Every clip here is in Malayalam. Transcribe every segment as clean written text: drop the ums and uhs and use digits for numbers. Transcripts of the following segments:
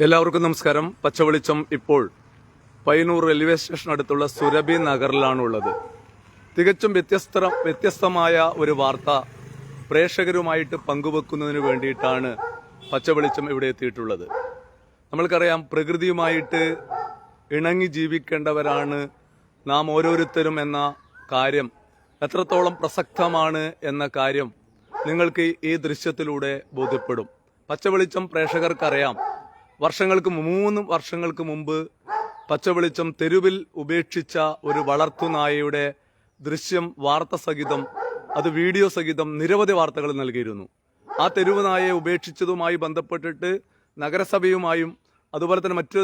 എല്ലാവർക്കും നമസ്കാരം. പച്ചവെളിച്ചം ഇപ്പോൾ പയ്യന്നൂർ റെയിൽവേ സ്റ്റേഷൻ അടുത്തുള്ള സുരഭി നഗറിലാണുള്ളത്. തികച്ചും വ്യത്യസ്തമായ ഒരു വാർത്ത പ്രേക്ഷകരുമായിട്ട് പങ്കുവെക്കുന്നതിന് വേണ്ടിയിട്ടാണ് പച്ചവെളിച്ചം ഇവിടെ എത്തിയിട്ടുള്ളത്. നമ്മൾക്കറിയാം, പ്രകൃതിയുമായിട്ട് ഇണങ്ങി ജീവിക്കേണ്ടവരാണ് നാം ഓരോരുത്തരും എന്ന കാര്യം എത്രത്തോളം പ്രസക്തമാണ് എന്ന കാര്യം നിങ്ങൾക്ക് ഈ ദൃശ്യത്തിലൂടെ ബോധ്യപ്പെടും. പച്ചവെളിച്ചം പ്രേക്ഷകർക്കറിയാം. 3 വർഷങ്ങൾക്ക് മുമ്പ് പച്ചവെളിച്ചം തെരുവിൽ ഉപേക്ഷിച്ച ഒരു വളർത്തുനായയുടെ ദൃശ്യം വാർത്ത സഹിതം, അത് വീഡിയോ സഹിതം നിരവധി വാർത്തകൾ നൽകിയിരുന്നു. ആ തെരുവ് നായയെ ഉപേക്ഷിച്ചതുമായി ബന്ധപ്പെട്ടിട്ട് നഗരസഭയുമായും അതുപോലെ തന്നെ മറ്റ്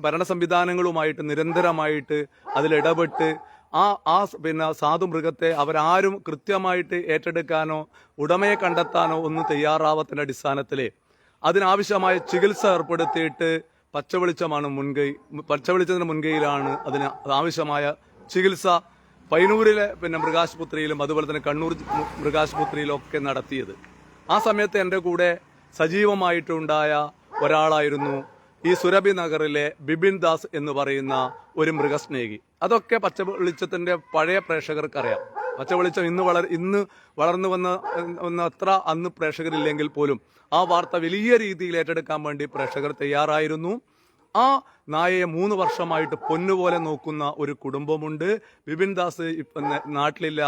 ഭരണ സംവിധാനങ്ങളുമായിട്ട് നിരന്തരമായിട്ട് അതിലിടപെട്ട് ആ സാധു മൃഗത്തെ അവരാരും കൃത്യമായിട്ട് ഏറ്റെടുക്കാനോ ഉടമയെ കണ്ടെത്താനോ ഒന്നും തയ്യാറാവാത്തതിന്റെ അടിസ്ഥാനത്തിൽ അതിനാവശ്യമായ ചികിത്സ ഏർപ്പെടുത്തിയിട്ട് പച്ചവെളിച്ചത്തിന്റെ മുൻകൈയിലാണ് അതിന് ആവശ്യമായ ചികിത്സ പയ്യന്നൂരിലെ മൃഗാശുപത്രിയിലും അതുപോലെ തന്നെ കണ്ണൂർ മൃഗാശുപത്രിയിലും ഒക്കെ നടത്തിയത്. ആ സമയത്ത് എൻ്റെ കൂടെ സജീവമായിട്ടുണ്ടായ ഒരാളായിരുന്നു ഈ സുരഭി നഗറിലെ ബിപിൻ ദാസ് എന്ന് പറയുന്ന ഒരു മൃഗസ്നേഹി. അതൊക്കെ പച്ചവെളിച്ചത്തിന്റെ പഴയ പ്രേക്ഷകർക്കറിയാം. പച്ചവെളിച്ചം ഇന്ന് വളർന്നു വന്ന അത്ര അന്ന് പ്രേക്ഷകരില്ലെങ്കിൽ പോലും ആ വാർത്ത വലിയ രീതിയിൽ ഏറ്റെടുക്കാൻ വേണ്ടി പ്രേക്ഷകർ തയ്യാറായിരുന്നു. ആ നായയെ 3 വർഷമായിട്ട് പൊന്നുപോലെ നോക്കുന്ന ഒരു കുടുംബമുണ്ട്. ബിപിൻ ദാസ് ഇപ്പം നാട്ടിലില്ല,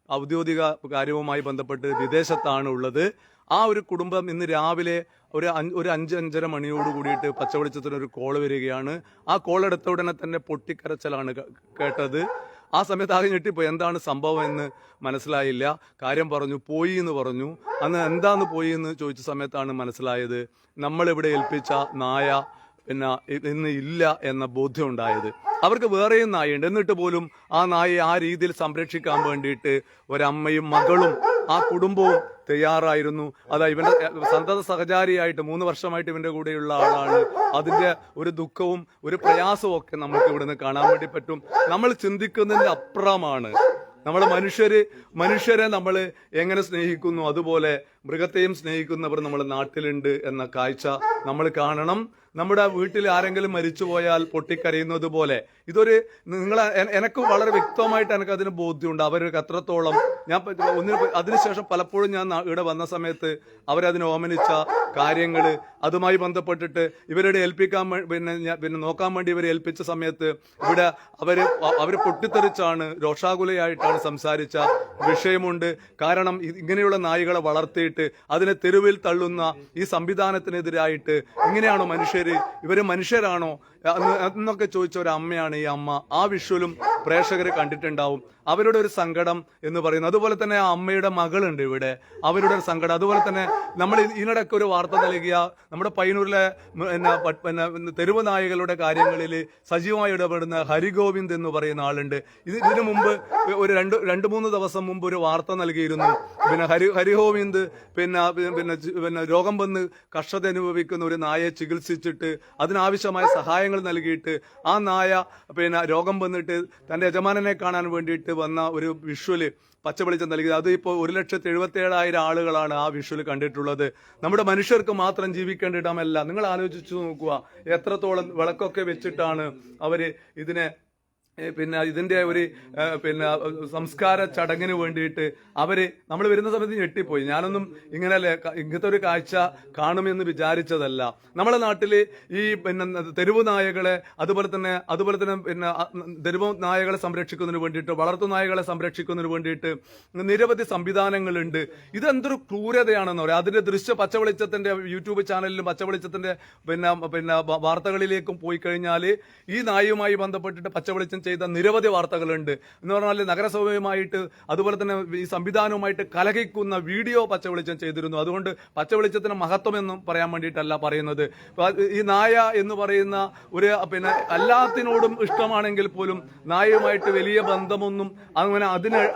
ഔദ്യോഗിക കാര്യവുമായി ബന്ധപ്പെട്ട് വിദേശത്താണ് ഉള്ളത്. ആ ഒരു കുടുംബം ഇന്ന് രാവിലെ ഒരു 5-5:30 മണിയോട് കൂടിയിട്ട് പച്ചവെളിച്ചത്തിന് ഒരു കോള് വരികയാണ്. ആ കോൾ എടുത്ത ഉടനെ തന്നെ പൊട്ടിക്കരച്ചിലാണ് കേട്ടത്. ആ സമയത്ത് ആകെ ഞെട്ടിപ്പോയി. എന്താണ് സംഭവം എന്ന് മനസ്സിലായില്ല. കാര്യം പോയി എന്ന് പറഞ്ഞു. അന്ന് എന്താന്ന് പോയി എന്ന് ചോദിച്ച സമയത്താണ് മനസ്സിലായത്, നമ്മളിവിടെ ഏൽപ്പിച്ച നായ ഇന്ന് ഇല്ല എന്ന ബോധ്യം ഉണ്ടായത്. അവർക്ക് വേറെയും നായുണ്ട്, എന്നിട്ട് പോലും ആ നായയെ ആ രീതിയിൽ സംരക്ഷിക്കാൻ വേണ്ടിയിട്ട് ഒരമ്മയും മകളും ആ കുടുംബവും തയ്യാറായിരുന്നു. അതാ ഇവന്റെ സന്തത സഹചാരിയായിട്ട് 3 വർഷമായിട്ട് ഇവന്റെ കൂടെയുള്ള ആളാണ്. അതിന്റെ ഒരു ദുഃഖവും ഒരു പ്രയാസവും ഒക്കെ നമുക്ക് ഇവിടുന്ന് കാണാൻ വേണ്ടി പറ്റും. നമ്മൾ ചിന്തിക്കുന്നതിന്റെ അപ്പുറമാണ്. നമ്മൾ മനുഷ്യരെ നമ്മൾ എങ്ങനെ സ്നേഹിക്കുന്നു, അതുപോലെ മൃഗത്തെയും സ്നേഹിക്കുന്നവർ നമ്മുടെ നാട്ടിലുണ്ട് എന്ന കാഴ്ച നമ്മൾ കാണണം. നമ്മുടെ വീട്ടിൽ ആരെങ്കിലും മരിച്ചുപോയാൽ പൊട്ടിക്കരയുന്നത് പോലെ എനിക്ക് വളരെ വ്യക്തമായിട്ട് എനിക്ക് അതിന് ബോധ്യമുണ്ട്. അവർക്ക് എത്രത്തോളം അതിനുശേഷം പലപ്പോഴും ഞാൻ ഇവിടെ വന്ന സമയത്ത് അവരതിനെ ഓമനിച്ച കാര്യങ്ങൾ, അതുമായി ബന്ധപ്പെട്ടിട്ട് ഇവരുടെ ഏൽപ്പിക്കാൻ നോക്കാൻ വേണ്ടി ഇവരെ ഏൽപ്പിച്ച സമയത്ത് ഇവിടെ അവര് പൊട്ടിത്തെറിച്ചാണ്, രോഷാകുലയായിട്ടാണ് സംസാരിച്ച വിഷയമുണ്ട്. കാരണം ഇങ്ങനെയുള്ള നായികളെ വളർത്തിയിട്ട് അതിനെ തെരുവിൽ തള്ളുന്ന ഈ സംവിധാനത്തിനെതിരായിട്ട് ഇങ്ങനെയാണോ ഇവര് മനുഷ്യരാണോ എന്നൊക്കെ ചോദിച്ച ഒരു അമ്മയാണ് ഈ അമ്മ. ആ വിഷ്വലും പ്രേക്ഷകർ കണ്ടിട്ടുണ്ടാവും. അവരുടെ ഒരു സങ്കടം എന്ന് പറയുന്നത്, അതുപോലെ തന്നെ ആ അമ്മയുടെ മകളുണ്ട് ഇവിടെ, അവരുടെ ഒരു സങ്കടം. അതുപോലെ തന്നെ നമ്മൾ ഇതിനിടയ്ക്ക് ഒരു വാർത്ത നൽകിയ നമ്മുടെ പയ്യന്നൂരിലെ തെരുവ് നായകളുടെ കാര്യങ്ങളിൽ സജീവമായി ഇടപെടുന്ന ഹരിഗോവിന്ദ് എന്ന് പറയുന്ന ആളുണ്ട്. ഇതിനു മുമ്പ് ഒരു 2-3 ദിവസം മുമ്പ് ഒരു വാർത്ത നൽകിയിരുന്നു. ഹരിഗോവിന്ദ് രോഗം വന്ന് കഷ്ടത അനുഭവിക്കുന്ന ഒരു നായയെ ചികിത്സിച്ചിട്ട് അതിനാവശ്യമായ സഹായങ്ങൾ നൽകിയിട്ട് ആ നായ രോഗം വന്നിട്ട് തന്റെ യജമാനനെ കാണാൻ വേണ്ടിയിട്ട് വന്ന ഒരു വിഷ്വല് പച്ചവെളിച്ചം നൽകിയത്. അത് ഇപ്പോൾ 1,77,000 ആളുകളാണ് ആ വിഷ്വൽ കണ്ടിട്ടുള്ളത്. നമ്മുടെ മനുഷ്യർക്ക് മാത്രം ജീവിക്കേണ്ട ഇടമല്ല. നിങ്ങൾ ആലോചിച്ചു നോക്കുക, എത്രത്തോളം വിളക്കൊക്കെ വെച്ചിട്ടാണ് അവര് ഇതിനെ ഇതിന്റെ ഒരു സംസ്കാര ചടങ്ങിന് വേണ്ടിയിട്ട് നമ്മൾ വരുന്ന സമയത്ത് ഞെട്ടിപ്പോയി. ഞാനൊന്നും ഇങ്ങനത്തെ ഒരു കാഴ്ച കാണുമെന്ന് വിചാരിച്ചതല്ല. നമ്മുടെ നാട്ടില് ഈ തെരുവ് നായകളെ അതുപോലെ തന്നെ തെരുവ് നായകളെ സംരക്ഷിക്കുന്നതിന് വേണ്ടിയിട്ട്, വളർത്തു നായകളെ സംരക്ഷിക്കുന്നതിന് വേണ്ടിയിട്ട് നിരവധി സംവിധാനങ്ങളുണ്ട്. ഇതെന്തൊരു ക്രൂരതയാണെന്ന് പറയാം. അതിന്റെ പച്ചവെളിച്ചത്തിന്റെ യൂട്യൂബ് ചാനലിലും പച്ചവെളിച്ചത്തിന്റെ വാർത്തകളിലേക്കും പോയി കഴിഞ്ഞാൽ ഈ നായയുമായി ബന്ധപ്പെട്ടിട്ട് പച്ചവെളിച്ചം ചെയ്ത നിരവധി വാർത്തകളുണ്ട്. എന്ന് പറഞ്ഞാൽ നഗരസഭയുമായിട്ട് അതുപോലെ തന്നെ ഈ സംവിധാനവുമായിട്ട് കലഹിക്കുന്ന വീഡിയോ പച്ചവെളിച്ചം ചെയ്തിരുന്നു. അതുകൊണ്ട് പച്ചവെളിച്ചത്തിന് മഹത്വം എന്നും പറയാൻ വേണ്ടിയിട്ടല്ല പറയുന്നത്. ഈ നായ എന്ന് പറയുന്ന ഒരു എല്ലാത്തിനോടും ഇഷ്ടമാണെങ്കിൽ പോലും നായയുമായിട്ട് വലിയ ബന്ധമൊന്നും അങ്ങനെ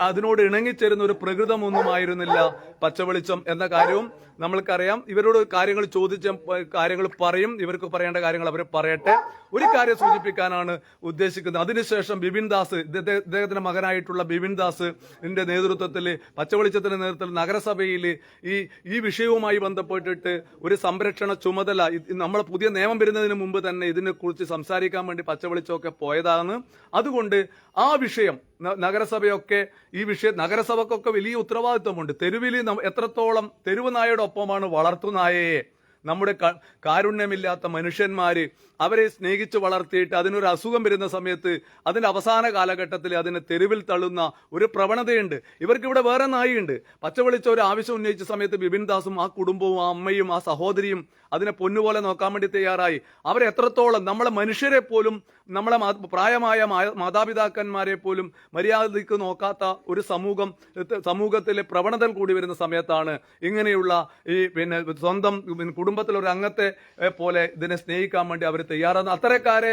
അതിനോട് ഇണങ്ങിച്ചേരുന്ന ഒരു പ്രകൃതമൊന്നും ആയിരുന്നില്ല പച്ചവെളിച്ചം എന്ന കാര്യവും നമ്മൾക്കറിയാം. ഇവരോട് കാര്യങ്ങൾ ചോദിച്ച കാര്യങ്ങൾ പറയും, ഇവർക്ക് പറയേണ്ട കാര്യങ്ങൾ അവർ പറയട്ടെ. ഒരു കാര്യം സൂചിപ്പിക്കാനാണ് ഉദ്ദേശിക്കുന്നത്. അതിനുശേഷം അതിനുശേഷം ബിപിൻ ദാസ്, ഇദ്ദേഹത്തിന്റെ മകനായിട്ടുള്ള ബിപിൻ ദാസിന്റെ നേതൃത്വത്തിൽ, പച്ചവെളിച്ചത്തിന്റെ നേതൃത്വത്തിൽ നഗരസഭയിൽ ഈ വിഷയവുമായി ബന്ധപ്പെട്ടിട്ട് ഒരു സംരക്ഷണ ചുമതല, നമ്മൾ പുതിയ നിയമം വരുന്നതിന് മുമ്പ് തന്നെ ഇതിനെക്കുറിച്ച് സംസാരിക്കാൻ വേണ്ടി പച്ചവെളിച്ചമൊക്കെ പോയതാണ്. അതുകൊണ്ട് ആ വിഷയം നഗരസഭയൊക്കെ നഗരസഭക്കൊക്കെ വലിയ ഉത്തരവാദിത്വമുണ്ട്. തെരുവിൽ എത്രത്തോളം തെരുവ് നായയുടെ ഒപ്പമാണ് വളർത്തുനായയെ നമ്മുടെ കാരുണ്യമില്ലാത്ത മനുഷ്യന്മാര് അവരെ സ്നേഹിച്ച് വളർത്തിയിട്ട് അതിനൊരു അസുഖം വരുന്ന സമയത്ത് അതിന്റെ അവസാന കാലഘട്ടത്തിൽ അതിനെ തെരുവിൽ തള്ളുന്ന ഒരു പ്രവണതയുണ്ട്. ഇവർക്ക് ഇവിടെ വേറെ നായിയുണ്ട്. പച്ചവെളിച്ച ഒരു ആവശ്യം ഉന്നയിച്ച സമയത്ത് ബിപിൻ ദാസും ആ കുടുംബവും ആ അമ്മയും ആ സഹോദരിയും അതിനെ പൊന്നുപോലെ നോക്കാൻ വേണ്ടി തയ്യാറായി. അവരെ എത്രത്തോളം നമ്മളെ മനുഷ്യരെ പോലും, നമ്മളെ പ്രായമായ മാതാപിതാക്കന്മാരെ പോലും മര്യാദയ്ക്ക് നോക്കാത്ത ഒരു സമൂഹത്തിലെ പ്രവണതകൾ കൂടി വരുന്ന സമയത്താണ് ഇങ്ങനെയുള്ള സ്വന്തം കുടുംബത്തിലൊരു അംഗത്തെ പോലെ ഇതിനെ സ്നേഹിക്കാൻ വേണ്ടി അവർ തയ്യാറാണ്. അത്തരക്കാരെ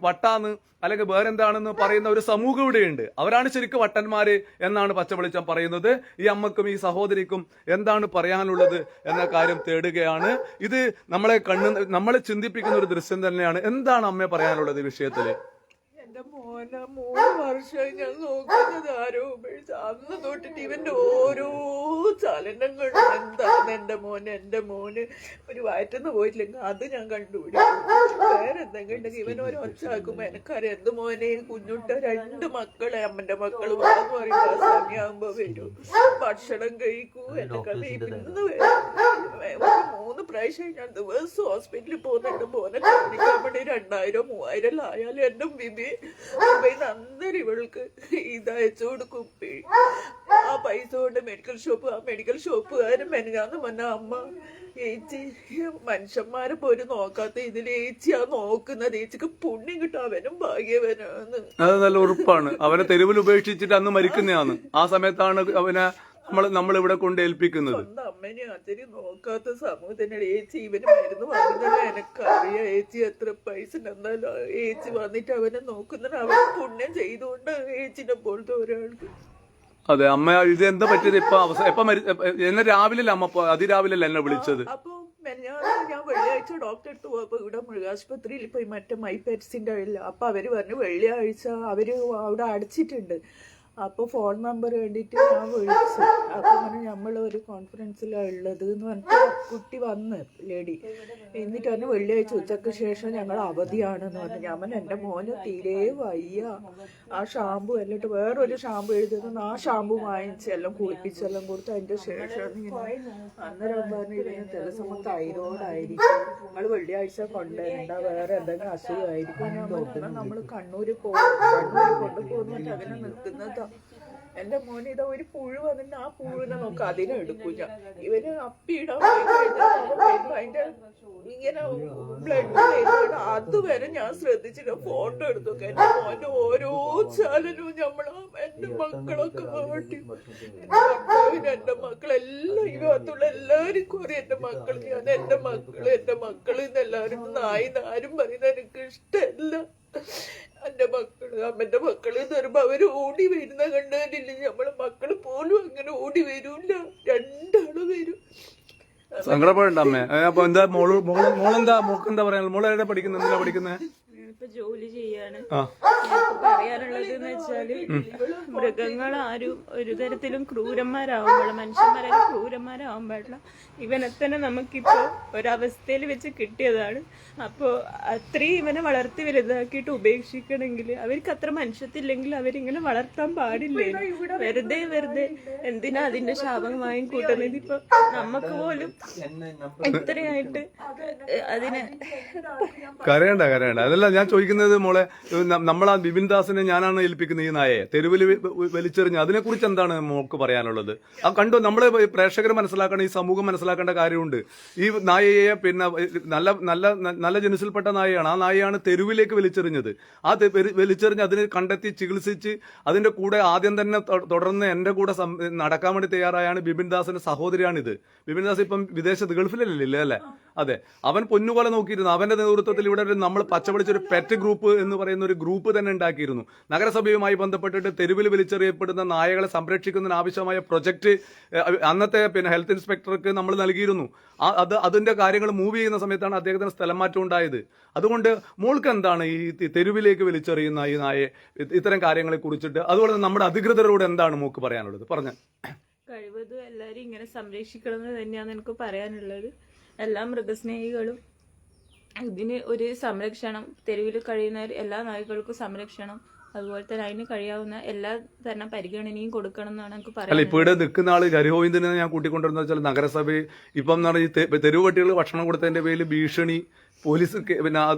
വട്ടാന്ന് അല്ലെങ്കിൽ വേറെന്താണെന്ന് പറയുന്ന ഒരു സമൂഹം ഇവിടെയുണ്ട്. അവരാണ് ശരിക്കും വട്ടന്മാര് എന്നാണ് പച്ചവെളിച്ചം പറയുന്നത്. ഈ അമ്മക്കും ഈ സഹോദരിക്കും എന്താണ് പറയാനുള്ളത് എന്ന കാര്യം തേടുകയാണ്. ഇത് നമ്മളെ ചിന്തിപ്പിക്കുന്ന ഒരു ദൃശ്യം തന്നെയാണ്. എന്താണ് അമ്മ പറയാനുള്ളത് ഈ വിഷയത്തില്? എന്റെ മോനെ 3 വർഷമായി ഞാൻ നോക്കുന്നത് ആരോപിച്ച് അന്ന് തൊട്ടിട്ട് ഇവന്റെ ഓരോ ചലനങ്ങളും എന്താണ് എന്റെ മോന് ഒരു വയറ്റുന്ന് പോയിട്ടില്ലെങ്കിൽ അത് ഞാൻ കണ്ടുപിടിക്കും. വേറെ എന്തെങ്കിലും ഉണ്ടെങ്കിൽ ഇവൻ ഒരു ഒച്ചാക്കുമ്പോ എനിക്കറിയാം എന്ത് മോനെ കുഞ്ഞുട്ട 2 മക്കളെ അമ്മന്റെ മക്കള് വാന്ന് പറയുമ്പോ ആ സമയമാകുമ്പോ വരും, ഭക്ഷണം കഴിക്കൂ, എന്റെ കളി ഇന്ന് 3 പ്രാവശ്യം ഞാൻ ദിവസം ഹോസ്പിറ്റലിൽ പോകുന്നുണ്ട്. മോനെ കാണിക്കാൻ വേണ്ടി 2000-3000 ആയാലും എന്റെ ബിബി അന്നേരം ഇവൾക്ക് ഇതയച്ചു കൊടുക്കും. ആ പൈസ കൊണ്ട് മെഡിക്കൽ ഷോപ്പുകാരൻ മെനഞ്ഞാന്ന് പറഞ്ഞ അമ്മ ഏച്ചി മനുഷ്യന്മാരെ പോലും നോക്കാത്ത ഇതിൽ ഏച്ചിയാ നോക്കുന്നത്, ഏച്ചിക്ക് പുണ്യം കിട്ടും, അവനും ഭാഗ്യവനാന്ന്. അത് നല്ല ഉറപ്പാണ്. അവനെ തെരുവിൽ ഉപേക്ഷിച്ചിട്ട് അന്ന് മരിക്കുന്നതാണ്. ആ സമയത്താണ് അവനെ നമ്മൾ ഇവിടെ കൊണ്ട് ഏൽപ്പിക്കുന്നത്. സ്വന്തം അമ്മനെ അച്ഛനെ നോക്കാത്ത സമൂഹത്തിനാണ് ഏച്ചി ഇവന് മരുന്ന് വാങ്ങുന്നത്. എനിക്കറിയാം ഏച്ചി എത്ര പൈസ എന്നാലും ഏച്ചി വന്നിട്ട് അവനെ നോക്കുന്നത് അവൻ പുണ്യം ചെയ്തുകൊണ്ട് ഏച്ചിനെ പോലത്തെ ഒരാൾക്ക്. അതെ അമ്മ, ഇത് എന്താ പറ്റിയത്? എന്നെ രാവിലെ അമ്മ അതിരാവിലെ എന്നെ വിളിച്ചത്. അപ്പൊ ഞാൻ വെള്ളിയാഴ്ച ഡോക്ടറെ അടുത്ത് പോയപ്പോ ഇവിടെ മൃഗാശുപത്രിയിൽ പോയി മറ്റേ മൈപെറ്റ്സിന്റെ ഇല്ല. അപ്പൊ അവര് പറഞ്ഞു വെള്ളിയാഴ്ച അവര് അവിടെ അടച്ചിട്ടുണ്ട്. അപ്പോൾ ഫോൺ നമ്പർ വേണ്ടിയിട്ട് ഞാൻ വിളിച്ചു. അപ്പോൾ പറഞ്ഞു നമ്മളൊരു കോൺഫറൻസിലാണ് ഉള്ളത് എന്ന് പറഞ്ഞിട്ട് കുട്ടി വന്ന് ലേഡി. എന്നിട്ട് പറഞ്ഞു വെള്ളിയാഴ്ച ഉച്ചയ്ക്ക് ശേഷം ഞങ്ങൾ അവധിയാണെന്ന് പറഞ്ഞു. ഞാൻ എൻ്റെ മോന് തീരെ വയ്യ, ആ ഷാമ്പു എന്നിട്ട് വേറൊരു ഷാമ്പു എഴുതുന്നു, ആ ഷാമ്പു വാങ്ങിച്ചെല്ലാം കുളിപ്പിച്ചെല്ലാം കൊടുത്ത് അതിൻ്റെ ശേഷം അന്നേരം പറഞ്ഞു ഇതിന് ചില തൈറോയിഡായിരിക്കും, നിങ്ങൾ വെള്ളിയാഴ്ച കൊണ്ടുവരണ്ട, വേറെ എന്തെങ്കിലും അസുഖമായിരിക്കും. ഞാൻ പറഞ്ഞു നമ്മൾ കണ്ണൂര് കൊണ്ടുപോകുന്നിട്ട് അതിനെ നിൽക്കുന്നത്. എന്റെ മോനെ ഇതാ ഒരു പുഴു വന്നിട്ട് ആ പുഴുവിനെ നോക്ക് അതിനെ എടുക്കും ഞാൻ. ഇവന് അപ്പിയിടാൻ പോയി കഴിഞ്ഞാൽ അതിന്റെ ഇങ്ങനെ ബ്ലഡ് വരുന്നുണ്ട്. അതുവരെ ഞാൻ ശ്രദ്ധിച്ചില്ല, ഫോട്ടോ എടുത്തൊക്കെ. എന്റെ മോന്റെ ഓരോ ചലനവും എന്റെ മക്കളൊക്കെ മാറ്റി, എന്റെ മക്കളെല്ലാം ഈ ഭാഗത്തുള്ള എല്ലാവർക്കും അറിയാം എന്റെ മക്കൾ. ഞാൻ എന്റെ മക്കള് എന്നെല്ലാവരും നായിന്ന് ആരും പറയുന്നത് എനിക്ക് ഇഷ്ടമല്ല. എന്റെ മക്കള് അമ്മന്റെ മക്കള് എന്ന് പറയുമ്പോ അവര് ഓടി വരുന്ന കണ്ടില്ല. നമ്മളെ മക്കള് പോലും അങ്ങനെ ഓടി വരൂല, 2 വരും. സങ്കടപ്പെടണ്ട അമ്മേ. അപ്പൊ എന്താ മോക്കെന്താ പറയാ? മോളെ എവിടെ പഠിക്കുന്നത്? എന്തിനാ പഠിക്കുന്നത്? ഇപ്പൊ ജോലി ചെയ്യാണ്. പറയാനുള്ളത് എന്ന് വെച്ചാല് മൃഗങ്ങൾ ആരും ഒരു തരത്തിലും ക്രൂരന്മാരാവാൻ മനുഷ്യന്മാരെ ക്രൂരന്മാരാവാൻ പാടില്ല. ഇവനെ തന്നെ നമുക്കിപ്പോ ഒരവസ്ഥയിൽ വെച്ച് കിട്ടിയതാണ്. അപ്പോ അത്രയും ഇവനെ വളർത്തി വലുതാക്കിയിട്ട് ഉപേക്ഷിക്കണമെങ്കിൽ അവർക്ക് അത്ര മനുഷ്യത്തില്ലെങ്കിൽ അവരിങ്ങനെ വളർത്താൻ പാടില്ലേ? വെറുതെ എന്തിനാ അതിന്റെ ശാപം വാങ്ങിക്കൂട്ടുന്നത്? ഇപ്പൊ നമുക്ക് പോലും എത്രയായിട്ട് അതിനെ കരയണ്ട. അതല്ല ഞാൻ ചോദിക്കുന്നത് മോളെ, നമ്മളാ ബിപിൻ ദാസിനെ ഞാനാണ് ഏൽപ്പിക്കുന്നത് ഈ നായയെ തെരുവിൽ വലിച്ചെറിഞ്ഞ്. അതിനെ കുറിച്ച് എന്താണ് മോൾക്ക് പറയാനുള്ളത്? ആ കണ്ടു, നമ്മളെ പ്രേക്ഷകർ മനസ്സിലാക്കണം, ഈ സമൂഹം മനസ്സിലാക്കേണ്ട കാര്യമുണ്ട്. ഈ നായയെ നല്ല ജനുസിൽപ്പെട്ട നായയാണ്. ആ നായയാണ് തെരുവിലേക്ക് വലിച്ചെറിഞ്ഞത്. ആ വലിച്ചെറിഞ്ഞ് അതിനെ കണ്ടെത്തി ചികിത്സിച്ച് അതിന്റെ കൂടെ ആദ്യം തന്നെ തുടർന്ന് എന്റെ കൂടെ നടക്കാൻ വേണ്ടി തയ്യാറായാണ് ബിപിൻ ദാസിന്റെ സഹോദരിയാണിത്. ബിപിൻ ദാസ് ഇപ്പം വിദേശത്ത് ഗൾഫിലല്ലേ അല്ലേ? അതെ, അവൻ പൊന്നുപോലെ നോക്കിയിരുന്നു. അവന്റെ നേതൃത്വത്തിൽ ഇവിടെ നമ്മൾ പച്ചപിടിച്ചൊരു പെറ്റ് ഗ്രൂപ്പ് എന്ന് പറയുന്ന ഒരു ഗ്രൂപ്പ് തന്നെ ഉണ്ടാക്കിയിരുന്നു. നഗരസഭയുമായി ബന്ധപ്പെട്ടിട്ട് തെരുവിൽ വലിച്ചെറിയപ്പെടുന്ന നായകളെ സംരക്ഷിക്കുന്നതിന് ആവശ്യമായ പ്രൊജക്ട് അന്നത്തെ ഹെൽത്ത് ഇൻസ്പെക്ടർക്ക് നമ്മൾ നൽകിയിരുന്നു. അതിന്റെ കാര്യങ്ങൾ മൂവ് ചെയ്യുന്ന സമയത്താണ് അദ്ദേഹത്തിന് സ്ഥലം മാറ്റം ഉണ്ടായത്. അതുകൊണ്ട് മോൾക്ക് എന്താണ് ഈ തെരുവിലേക്ക് വലിച്ചെറിയുന്ന ഈ നായെ ഇത്തരം കാര്യങ്ങളെ കുറിച്ചിട്ട്, അതുപോലെ നമ്മുടെ അധികൃതരോട് എന്താണ് മോക്ക് പറയാനുള്ളത്? പറഞ്ഞ കഴിവതും എല്ലാരും ഇങ്ങനെ സംരക്ഷിക്കണമെന്ന് തന്നെയാണ് എനിക്ക് പറയാനുള്ളത്. എല്ലാ മൃഗസ്നേഹികളും ഇതിന് ഒരു സംരക്ഷണം, തെരുവിൽ കഴിയുന്ന എല്ലാ നായ്ക്കൾക്കും സംരക്ഷണം, അതുപോലെ തന്നെ അതിന് കഴിയാവുന്ന എല്ലാ തരം പരിഗണനയും കൊടുക്കണം എന്നാണ് എനിക്ക് അല്ല, പറയാനുള്ളത്. ഇപ്പൊ ഇവിടെ നിൽക്കുന്ന ആള് ഹരിഗോവിന്ദനെ ഞാൻ കൂട്ടിക്കൊണ്ടുവരുന്ന വെച്ചാൽ നഗരസഭ ഇപ്പം ഈ തെരുവ് പട്ടികൾ ഭക്ഷണം കൊടുത്തതിന്റെ പേരിൽ ഭീഷണി, പോലീസ്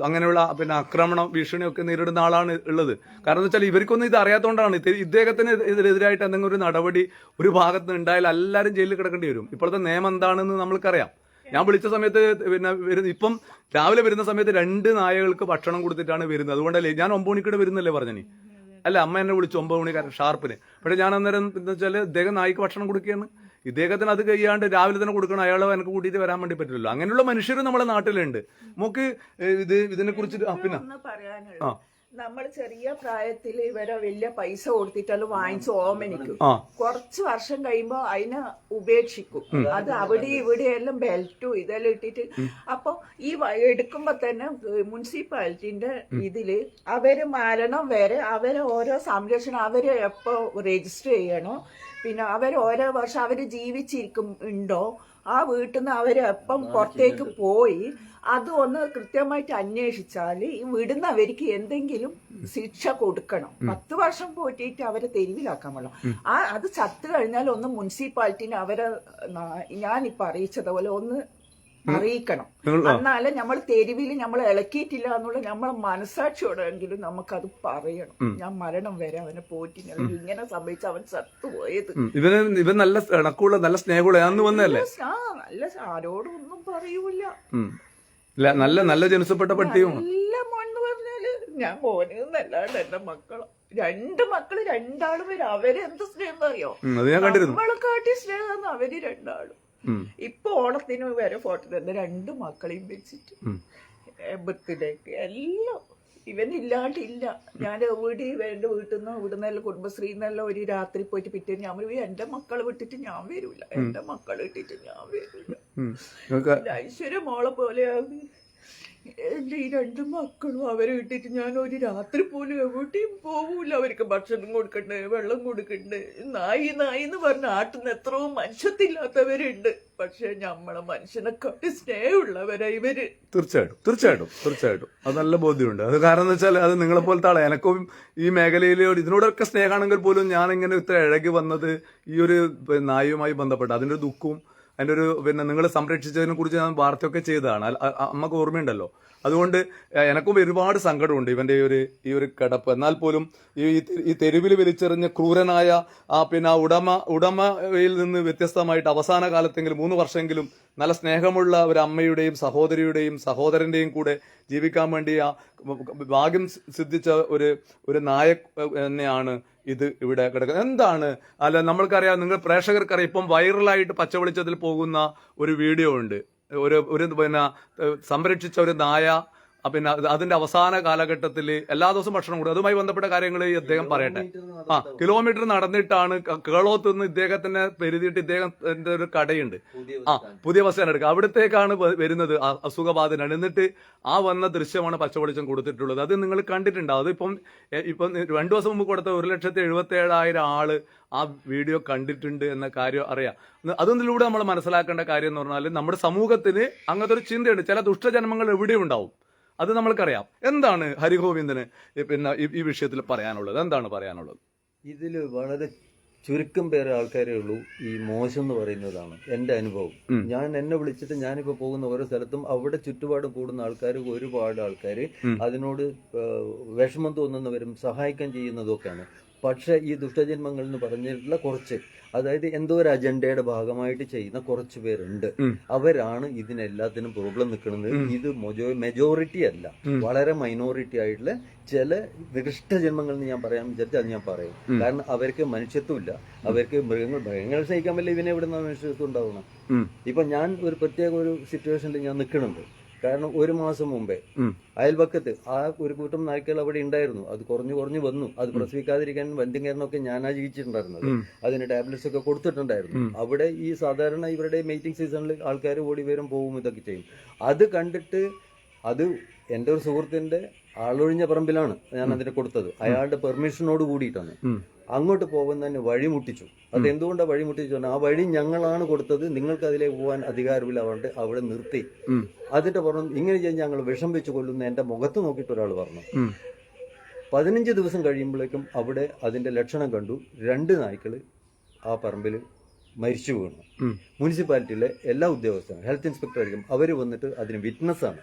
അങ്ങനെയുള്ള ആക്രമണം, ഭീഷണിയൊക്കെ നേരിടുന്ന ആളാണ് ഉള്ളത്. കാരണം എന്ന് വെച്ചാൽ ഇവർക്കൊന്നും ഇത് അറിയാത്തതുകൊണ്ടാണ്. ഇദ്ദേഹത്തിന് ഇതിനെതിരായിട്ട് എന്തെങ്കിലും ഒരു നടപടി ഒരു ഭാഗത്ത് നിന്ന് ഉണ്ടായാൽ എല്ലാവരും ജയിലിൽ കിടക്കേണ്ടി വരും. ഇപ്പോഴത്തെ നിയമം എന്താണെന്ന് നമ്മൾക്കറിയാം. ഞാൻ വിളിച്ച സമയത്ത് ഇപ്പം രാവിലെ വരുന്ന സമയത്ത് 2 നായകൾക്ക് ഭക്ഷണം കൊടുത്തിട്ടാണ് വരുന്നത്. അതുകൊണ്ടല്ലേ ഞാൻ 9 മണിക്കൂടെ വരുന്നല്ലേ പറഞ്ഞനി. അല്ല, അമ്മ എന്നെ വിളിച്ചു 9 മണിക്കാരൻ ഷാർപ്പിന്. പക്ഷെ ഞാൻ അന്നേരം എന്താ വെച്ചാൽ ഇദ്ദേഹം നായ്ക്ക് ഭക്ഷണം കൊടുക്കുകയാണ്. ഇദ്ദേഹത്തിന് അത് കഴിയാണ്ട് രാവിലെ തന്നെ കൊടുക്കണം. അയാളെ എനിക്ക് കൂട്ടിയിട്ട് വരാൻ വേണ്ടി പറ്റില്ലല്ലോ. അങ്ങനെയുള്ള മനുഷ്യർ നമ്മുടെ നാട്ടിലുണ്ട്. നമുക്ക് ഇതിനെ കുറിച്ച് പറയാനുള്ളത്, നമ്മൾ ചെറിയ പ്രായത്തിൽ ഇവരെ വലിയ പൈസ കൊടുത്തിട്ടെല്ലാം വാങ്ങിച്ച് ഓമനിക്കും. കുറച്ച് വർഷം കഴിയുമ്പോ അതിനെ ഉപേക്ഷിക്കും. അത് അവിടെ ഇവിടെയെല്ലാം ബെൽറ്റും ഇതെല്ലാം ഇട്ടിട്ട്, അപ്പൊ ഈ എടുക്കുമ്പോ തന്നെ മുനിസിപ്പാലിറ്റിന്റെ ഇതില് അവര് മരണം വരെ അവരെ ഓരോ സംരക്ഷണം അവര് എപ്പോ രജിസ്റ്റർ ചെയ്യണോ, പിന്നെ അവർ ഓരോ വർഷം അവര് ജീവിച്ചിരിക്കും ഉണ്ടോ, ആ വീട്ടിൽ നിന്ന് അവര് എപ്പം പുറത്തേക്ക് പോയി അത് ഒന്ന് കൃത്യമായിട്ട് അന്വേഷിച്ചാൽ ഈ വിടുന്നവർക്ക് എന്തെങ്കിലും ശിക്ഷ കൊടുക്കണം. 10 വർഷം പോയിട്ട് അവരെ തെരുവിലാക്കാൻ പാടില്ല. അത് ചത്തു കഴിഞ്ഞാൽ ഒന്ന് മുനിസിപ്പാലിറ്റിനെ അവരെ ഞാനിപ്പോ അറിയിച്ചതുപോലെ ഒന്ന് അറിയിക്കണം. എന്നാലും നമ്മൾ തെരുവിൽ നമ്മൾ ഇളക്കിയിട്ടില്ല എന്നുള്ള നമ്മളെ മനസാക്ഷിയോടെങ്കിലും നമുക്കത് പറയണം. ഞാൻ മരണം വരെ അവനെ പോയിട്ടില്ല, ഇങ്ങനെ സംഭവിച്ച അവൻ ചത്തുപോയത്. ഇവൻ നല്ല ഇണക്കുള്ള നല്ല സ്നേഹമുള്ള വന്നല്ലേ, നല്ല ആരോടും ഒന്നും പറയൂല, നല്ല നല്ല ജനിസപ്പെട്ട പട്ടിയും. നല്ല മോന്ന് പറഞ്ഞാല് ഞാൻ പോനെന്നല്ലാണ്ട് എന്റെ മക്കള് 2 മക്കള് 2 ആളും വരും. അവരെന്ത് സ്നേഹം അറിയോ, നമ്മളെ കാട്ടി സ്നേഹം അവര് 2 ആളും. ഇപ്പൊ ഓണത്തിന് വരെ ഫോട്ടോ തന്നെ 2 മക്കളെയും വെച്ചിട്ട് ബർത്ത്ഡേക്ക് എല്ലാം ഇവനില്ലാണ്ടില്ല. ഞാൻ എന്റെ വീട്ടിൽ നിന്ന് ഇവിടുന്നെല്ലാം കുടുംബശ്രീന്നെല്ലാം ഒരു രാത്രി പോയിട്ട് പിറ്റേന്ന് ഞാൻ വരും. എന്റെ മക്കളെ വിട്ടിട്ട് ഞാൻ വരൂല, എന്റെ മക്കളെ ഇട്ടിട്ട് ഞാൻ വരൂല. ഐശ്വര്യ മോളെ പോലെയാണ് എന്റെ ഈ 2 മക്കളും. അവരെ ഇട്ടിട്ട് ഞാൻ ഒരു രാത്രി പോലും എവിടെയും പോവൂല. അവർക്ക് ഭക്ഷണം കൊടുക്കണ്ടേ, വെള്ളം കൊടുക്കണ്ടേ. നായി എന്ന് പറഞ്ഞ ആട്ടുന്ന എത്രയോ മനുഷ്യത്തില്ലാത്തവരുണ്ട്. പക്ഷെ നമ്മളെ മനുഷ്യനെക്കാട്ടി സ്നേഹമുള്ളവരാ ഇവര്. തീർച്ചയായിട്ടും അത് നല്ല ബോധ്യമുണ്ട്. അത് കാരണം എന്ന് വെച്ചാൽ അത് നിങ്ങളെ പോലത്തെ ആളെ എനക്കും ഈ മേഖലയിലോട് ഇതിനോടൊക്കെ സ്നേഹമാണെങ്കിൽ പോലും ഞാൻ ഇങ്ങനെ ഇത്ര ഇഴകി വന്നത് ഈ ഒരു നായുമായി ബന്ധപ്പെട്ട് അതിന്റെ ഒരു ദുഃഖവും അതിന്റെ ഒരു നിങ്ങൾ സംരക്ഷിച്ചതിനെ കുറിച്ച് ഞാൻ വാർത്തയൊക്കെ ചെയ്തതാണ്. അമ്മക്ക് ഓർമ്മയുണ്ടല്ലോ. അതുകൊണ്ട് എനക്കും ഒരുപാട് സങ്കടമുണ്ട് ഇവന്റെ ഈ ഒരു കിടപ്പ്. എന്നാൽ പോലും ഈ തെരുവിൽ വലിച്ചെറിഞ്ഞ ക്രൂരനായ ഉടമയിൽ നിന്ന് വ്യത്യസ്തമായിട്ട് അവസാന കാലത്തെങ്കിലും 3 വർഷമെങ്കിലും നല്ല സ്നേഹമുള്ള ഒരു അമ്മയുടെയും സഹോദരിയുടെയും സഹോദരന്റെയും കൂടെ ജീവിക്കാൻ വേണ്ടി ഭാഗ്യം സിദ്ധിച്ച ഒരു നായക് തന്നെയാണ് ഇത് ഇവിടെ കിടക്കുന്നത്. എന്താണ് അല്ല, നമ്മൾക്കറിയാം, നിങ്ങൾ പ്രേക്ഷകർക്കറിയാം, ഇപ്പം വൈറലായിട്ട് പച്ചവെളിച്ചത്തിൽ പോകുന്ന ഒരു വീഡിയോ ഉണ്ട്. ഒരു സംരക്ഷിച്ച ഒരു നായ അതിന്റെ അവസാന കാലഘട്ടത്തിൽ എല്ലാ ദിവസവും ഭക്ഷണം കൊടുക്കും. അതുമായി ബന്ധപ്പെട്ട കാര്യങ്ങൾ അദ്ദേഹം പറയട്ടെ. കിലോമീറ്റർ നടന്നിട്ടാണ് കേളോത്ത് നിന്ന് ഇദ്ദേഹത്തിനെ പെരുതിയിട്ട് ഇദ്ദേഹത്തിന്റെ ഒരു കടയുണ്ട്, പുതിയ ബസ് സ്റ്റാൻഡ് എടുക്കുക, അവിടത്തേക്കാണ് വരുന്നത് അസുഖബാധിതനാണ്. എന്നിട്ട് വന്ന ദൃശ്യമാണ് പച്ചവെളിച്ചം കൊടുത്തിട്ടുള്ളത്. അത് നിങ്ങൾ കണ്ടിട്ടുണ്ടാവും. അതിപ്പം 2 ദിവസം മുമ്പ് കൊടുത്ത 1,77,000 ആള് ആ വീഡിയോ കണ്ടിട്ടുണ്ട് എന്ന കാര്യം അറിയാം. അതിലൂടെ നമ്മൾ മനസ്സിലാക്കേണ്ട കാര്യം എന്ന് പറഞ്ഞാൽ നമ്മുടെ സമൂഹത്തിന് അങ്ങനത്തെ ഒരു ചിന്തയുണ്ട്. ചില ദുഷ്ടജന്മങ്ങൾ എവിടെയും ഉണ്ടാവും, അത് നമ്മൾക്കറിയാം. എന്താണ് ഹരിഗോവിന്ദന് ഈ വിഷയത്തിൽ പറയാനുള്ളത്? എന്താണ് പറയാനുള്ളത്? ഇതില് വളരെ ചുരുക്കം പേരെ ആൾക്കാരേ ഉള്ളൂ ഈ മോശം എന്ന് പറയുന്നതാണ് എൻ്റെ അനുഭവം. എന്നെ വിളിച്ചിട്ട് ഞാനിപ്പോ പോകുന്ന ഓരോ സ്ഥലത്തും അവിടെ ചുറ്റുപാടും കൂടുന്ന ആൾക്കാർ, ഒരുപാട് ആൾക്കാർ അതിനോട് വിഷമം തോന്നുന്നവരും സഹായിക്കാൻ ചെയ്യുന്നതൊക്കെയാണ്. പക്ഷെ ഈ ദുഷ്ടജന്മങ്ങൾ എന്ന് പറഞ്ഞിട്ടുള്ള കുറച്ച്, അതായത് എന്തോ ഒരു അജണ്ടയുടെ ഭാഗമായിട്ട് ചെയ്യുന്ന കുറച്ച് പേരുണ്ട്. അവരാണ് ഇതിനെല്ലാത്തിനും പ്രോബ്ലം നിൽക്കുന്നത്. ഇത് മെജോറിറ്റി അല്ല, വളരെ മൈനോറിറ്റി ആയിട്ടുള്ള ചില നികൃഷ്ട ജന്മങ്ങൾ എന്ന് ഞാൻ പറയാൻ വിചാരിച്ചാൽ അത് ഞാൻ പറയും. കാരണം അവർക്ക് മനുഷ്യത്വമില്ല, അവർക്ക് മൃഗങ്ങൾ സഹിക്കാൻ പറ്റില്ല, ഇവനെ എവിടെ നിന്നാണ് മനുഷ്യത്വം ഉണ്ടാവണം? ഇപ്പൊ ഞാൻ ഒരു പ്രത്യേക ഒരു സിറ്റുവേഷനിൽ ഞാൻ നിൽക്കുന്നുണ്ട്. കാരണം ഒരു മാസം മുമ്പേ അയൽപക്കത്ത് ആ ഒരു കൂട്ടം നായ്ക്കൾ അവിടെ ഉണ്ടായിരുന്നു. അത് കുറഞ്ഞു വന്നു. അത് പ്രസവിക്കാതിരിക്കാൻ വന്ധ്യംകരണമൊക്കെ ഞാനാ ചികിത്സിച്ചിട്ടുണ്ടായിരുന്നത്. അതിന് ടാബ്ലറ്റ്സ് ഒക്കെ കൊടുത്തിട്ടുണ്ടായിരുന്നു. അവിടെ ഈ സാധാരണ ഇവരുടെ മീറ്റിംഗ് സീസണിൽ ആൾക്കാർ ഓടി വരും പോവും ഇതൊക്കെ ചെയ്യും. അത് കണ്ടിട്ട് അത് എൻ്റെ ഒരു സുഹൃത്തിന്റെ ആളൊഴിഞ്ഞ പറമ്പിലാണ് ഞാൻ അതിനെ കൊടുത്തത്. അയാളുടെ പെർമിഷനോട് കൂടിയിട്ടാണ്. അങ്ങോട്ട് പോകുന്നതിന് വഴിമുട്ടിച്ചു. അത് എന്തുകൊണ്ടാണ് വഴിമുട്ടിച്ചു? ആ വഴി ഞങ്ങളാണ് കൊടുത്തത്, നിങ്ങൾക്ക് അതിലേക്ക് പോകാൻ അധികാരമില്ല, അവരുടെ അവിടെ നിർത്തി. അതിന്റെ പറഞ്ഞു ഇങ്ങനെ ചെയ്ത് ഞങ്ങൾ വിഷം വെച്ച് കൊല്ലുന്ന എന്റെ മുഖത്ത് നോക്കിയിട്ട് ഒരാൾ പറഞ്ഞു. 15 ദിവസം കഴിയുമ്പോഴേക്കും അവിടെ അതിന്റെ ലക്ഷണം കണ്ടു. 2 നായ്ക്കള് ആ പറമ്പിൽ മരിച്ചു വീണു. മുനിസിപ്പാലിറ്റിയിലെ എല്ലാ ഉദ്യോഗസ്ഥരും, ഹെൽത്ത് ഇൻസ്പെക്ടർ ആയിരിക്കും, അവര് വന്നിട്ട് അതിന് വിറ്റ്നസ്സാണ്,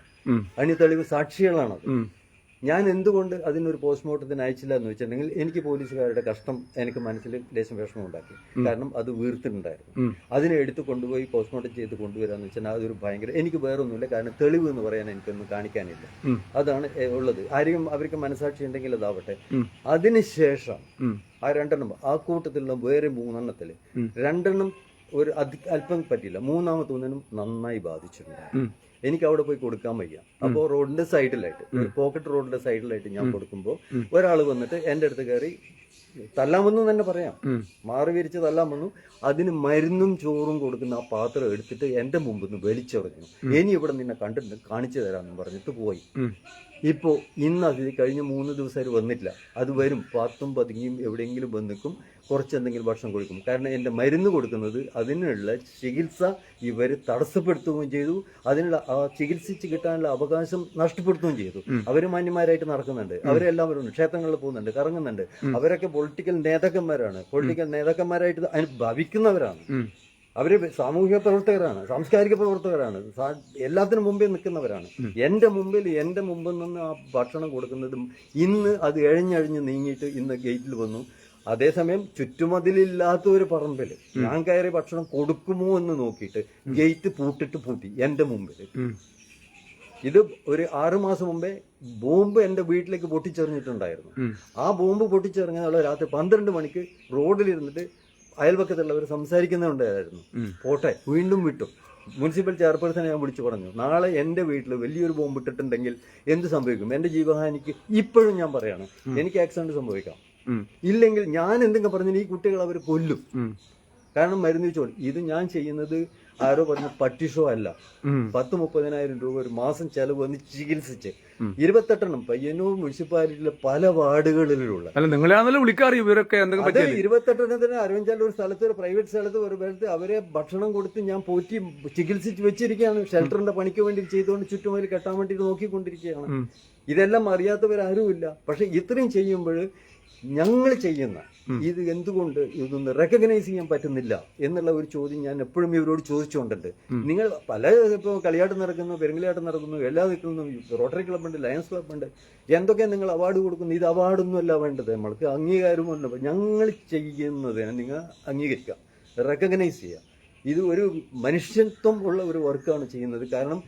അതിന് തെളിവ് സാക്ഷികളാണത്. ഞാൻ എന്തുകൊണ്ട് അതിനൊരു പോസ്റ്റ്മോർട്ടത്തിന് അയച്ചില്ല എന്ന് വെച്ചിട്ടുണ്ടെങ്കിൽ എനിക്ക് പോലീസുകാരുടെ കഷ്ടം എനിക്ക് മനസ്സിൽ ലേശം വിഷമം ഉണ്ടാക്കി. കാരണം അത് വീർത്തിട്ടുണ്ടായിരുന്നു. അതിനെ എടുത്ത് കൊണ്ടുപോയി പോസ്റ്റ്മോർട്ടം ചെയ്ത് കൊണ്ടുവരാന്ന് വെച്ചാൽ അതൊരു ഭയങ്കര, എനിക്ക് വേറൊന്നുമില്ല. കാരണം തെളിവ് എന്ന് പറയാൻ എനിക്കൊന്നും കാണിക്കാനില്ല. അതാണ് ഉള്ളത്. ആരെയും അവർക്ക് മനസാക്ഷി ഉണ്ടെങ്കിൽ അതാവട്ടെ. അതിനുശേഷം ആ 2 എണ്ണം, ആ കൂട്ടത്തിലുള്ള വേറെ 3 എണ്ണത്തില് 2 എണ്ണം ഒരു അല്പം പറ്റില്ല, 3ാമത്തെ ഒന്നിനും നന്നായി ബാധിച്ചിട്ടുണ്ട്. എനിക്ക് അവിടെ പോയി കൊടുക്കാൻ വയ്യ. അപ്പോൾ റോഡിന്റെ സൈഡിലായിട്ട്, പോക്കറ്റ് റോഡിന്റെ സൈഡിലായിട്ട് ഞാൻ കൊടുക്കുമ്പോൾ ഒരാൾ വന്നിട്ട് എന്റെ അടുത്ത് കയറി തല്ലാമെന്ന് തന്നെ പറയാം, മാറി വിരിച്ച് തല്ലാൻ വന്നു. അതിന് മരുന്നും ചോറും കൊടുക്കുന്ന ആ പാത്രം എടുത്തിട്ട് എന്റെ മുമ്പിൽ നിന്ന് വലിച്ചെറിഞ്ഞു. ഇനി ഇവിടെ നിന്നെ കണ്ടിട്ട് കാണിച്ചു തരാമെന്ന് പറഞ്ഞിട്ട് പോയി. ഇപ്പോ ഇന്ന് അത് കഴിഞ്ഞ 3 ദിവസമായിട്ട് വന്നിട്ടില്ല. അത് വരും, പാത്തും പതുങ്ങിയും എവിടെയെങ്കിലും വന്നിക്കും, കുറച്ചെന്തെങ്കിലും ഭക്ഷണം കൊടുക്കും. കാരണം എന്റെ മരുന്ന് കൊടുക്കുന്നത് അതിനുള്ള ചികിത്സ ഇവർ തടസ്സപ്പെടുത്തുകയും ചെയ്തു. അതിനുള്ള ചികിത്സിച്ച് കിട്ടാനുള്ള അവകാശം നഷ്ടപ്പെടുത്തുകയും ചെയ്തു. അവര് മാന്യന്മാരായിട്ട് നടക്കുന്നുണ്ട്, അവരെല്ലാവരും ക്ഷേത്രങ്ങളിൽ പോകുന്നുണ്ട്, കറങ്ങുന്നുണ്ട്. അവരൊക്കെ പൊളിറ്റിക്കൽ നേതാക്കന്മാരാണ്, പൊളിറ്റിക്കൽ നേതാക്കന്മാരായിട്ട് അതിന് ഭവിക്കുന്നവരാണ്. അവര് സാമൂഹിക പ്രവർത്തകരാണ്, സാംസ്കാരിക പ്രവർത്തകരാണ്, എല്ലാത്തിനും മുമ്പേ നിൽക്കുന്നവരാണ്. എന്റെ മുമ്പിൽ നിന്ന് ആ ഭക്ഷണം കൊടുക്കുന്നതും ഇന്ന് അത് എഴഞ്ഞഴിഞ്ഞ് നീങ്ങിയിട്ട് ഇന്ന് ഗേറ്റിൽ വന്നു. അതേസമയം ചുറ്റുമതിലില്ലാത്ത ഒരു പറമ്പില് ഞാൻ കയറി ഭക്ഷണം കൊടുക്കുമോ എന്ന് നോക്കിയിട്ട് ഗേറ്റ് പൂട്ടി എന്റെ മുമ്പില്. ഇത് ഒരു 6 മാസം മുമ്പേ ബോംബ് എന്റെ വീട്ടിലേക്ക് പൊട്ടിച്ചെറിഞ്ഞിട്ടുണ്ടായിരുന്നു. ആ ബോംബ് പൊട്ടിച്ചെറിഞ്ഞാൽ രാത്രി 12 മണിക്ക് റോഡിലിരുന്നിട്ട് അയൽപക്കത്തുള്ളവർ സംസാരിക്കുന്നുണ്ടായിരുന്നു. പോട്ടെ, വീണ്ടും വിട്ടു. മുനിസിപ്പൽ ചെയർപേഴ്സണെ ഞാൻ വിളിച്ചു പറഞ്ഞു, നാളെ എന്റെ വീട്ടിൽ വലിയൊരു ബോംബ് ഇട്ടിട്ടുണ്ടെങ്കിൽ എന്ത് സംഭവിക്കും? എന്റെ ജീവഹാനിക്ക് ഇപ്പോഴും ഞാൻ പറയാണ്, എനിക്ക് ആക്സിഡന്റ് സംഭവിക്കാം. ഇല്ലെങ്കിൽ ഞാൻ എന്തെങ്കിലും പറഞ്ഞാൽ ഈ കുട്ടികൾ അവർ കൊല്ലും. കാരണം മരുന്ന് വെച്ചോളൂ. ഇത് ഞാൻ ചെയ്യുന്നത് ആരോ പറഞ്ഞ പട്ടിഷോ അല്ല. 10-30,000 രൂപ ഒരു മാസം ചെലവ് വന്ന് ചികിത്സിച്ച് 28 എണ്ണം പയ്യന്നൂർ മുനിസിപ്പാലിറ്റിയിലെ പല വാർഡുകളിലുള്ള 28 എണ്ണത്തിന് അരവിഞ്ചാൽ ഒരു സ്ഥലത്ത്, ഒരു പ്രൈവറ്റ് സ്ഥലത്ത്, ഒരു പേരത്ത് അവരെ ഭക്ഷണം കൊടുത്ത് ഞാൻ പോറ്റി ചികിത്സിച്ച് വെച്ചിരിക്കുകയാണ്. ഷെൽട്ടറിന്റെ പണിക്ക് വേണ്ടി ചെയ്തുകൊണ്ട് ചുറ്റുമതിൽ കെട്ടാൻ വേണ്ടിയിട്ട് നോക്കിക്കൊണ്ടിരിക്കുകയാണ്. ഇതെല്ലാം അറിയാത്തവരാരുമില്ല. പക്ഷെ ഇത്രയും ചെയ്യുമ്പോൾ ഞങ്ങൾ ചെയ്യുന്ന ഇത് എന്തുകൊണ്ട് ഇതൊന്ന് റെക്കഗ്നൈസ് ചെയ്യാൻ പറ്റുന്നില്ല എന്നുള്ള ഒരു ചോദ്യം ഞാൻ എപ്പോഴും ഇവരോട് ചോദിച്ചുകൊണ്ടുണ്ട്. നിങ്ങൾ പല ഇപ്പോൾ കളിയാട്ടം നടക്കുന്നു, പെരുങ്കളിയാട്ടം നടക്കുന്നു, എല്ലാ നിൽക്കുന്നു, റോട്ടറി ക്ലബ്ബുണ്ട്, ലയൺസ് ക്ലബ്ബുണ്ട്, എന്തൊക്കെ നിങ്ങൾ അവാർഡ് കൊടുക്കുന്നു. ഇത് അവാർഡൊന്നും അല്ല വേണ്ടത്, നമ്മൾക്ക് അംഗീകാരമുണ്ട്. ഞങ്ങൾ ചെയ്യുന്നതിനെ നിങ്ങൾ അംഗീകരിക്കുക, റെക്കഗ്നൈസ് ചെയ്യുക. ഇത് ഒരു മനുഷ്യത്വം ഉള്ള ഒരു വർക്കാണ് ചെയ്യുന്നത്. കാരണം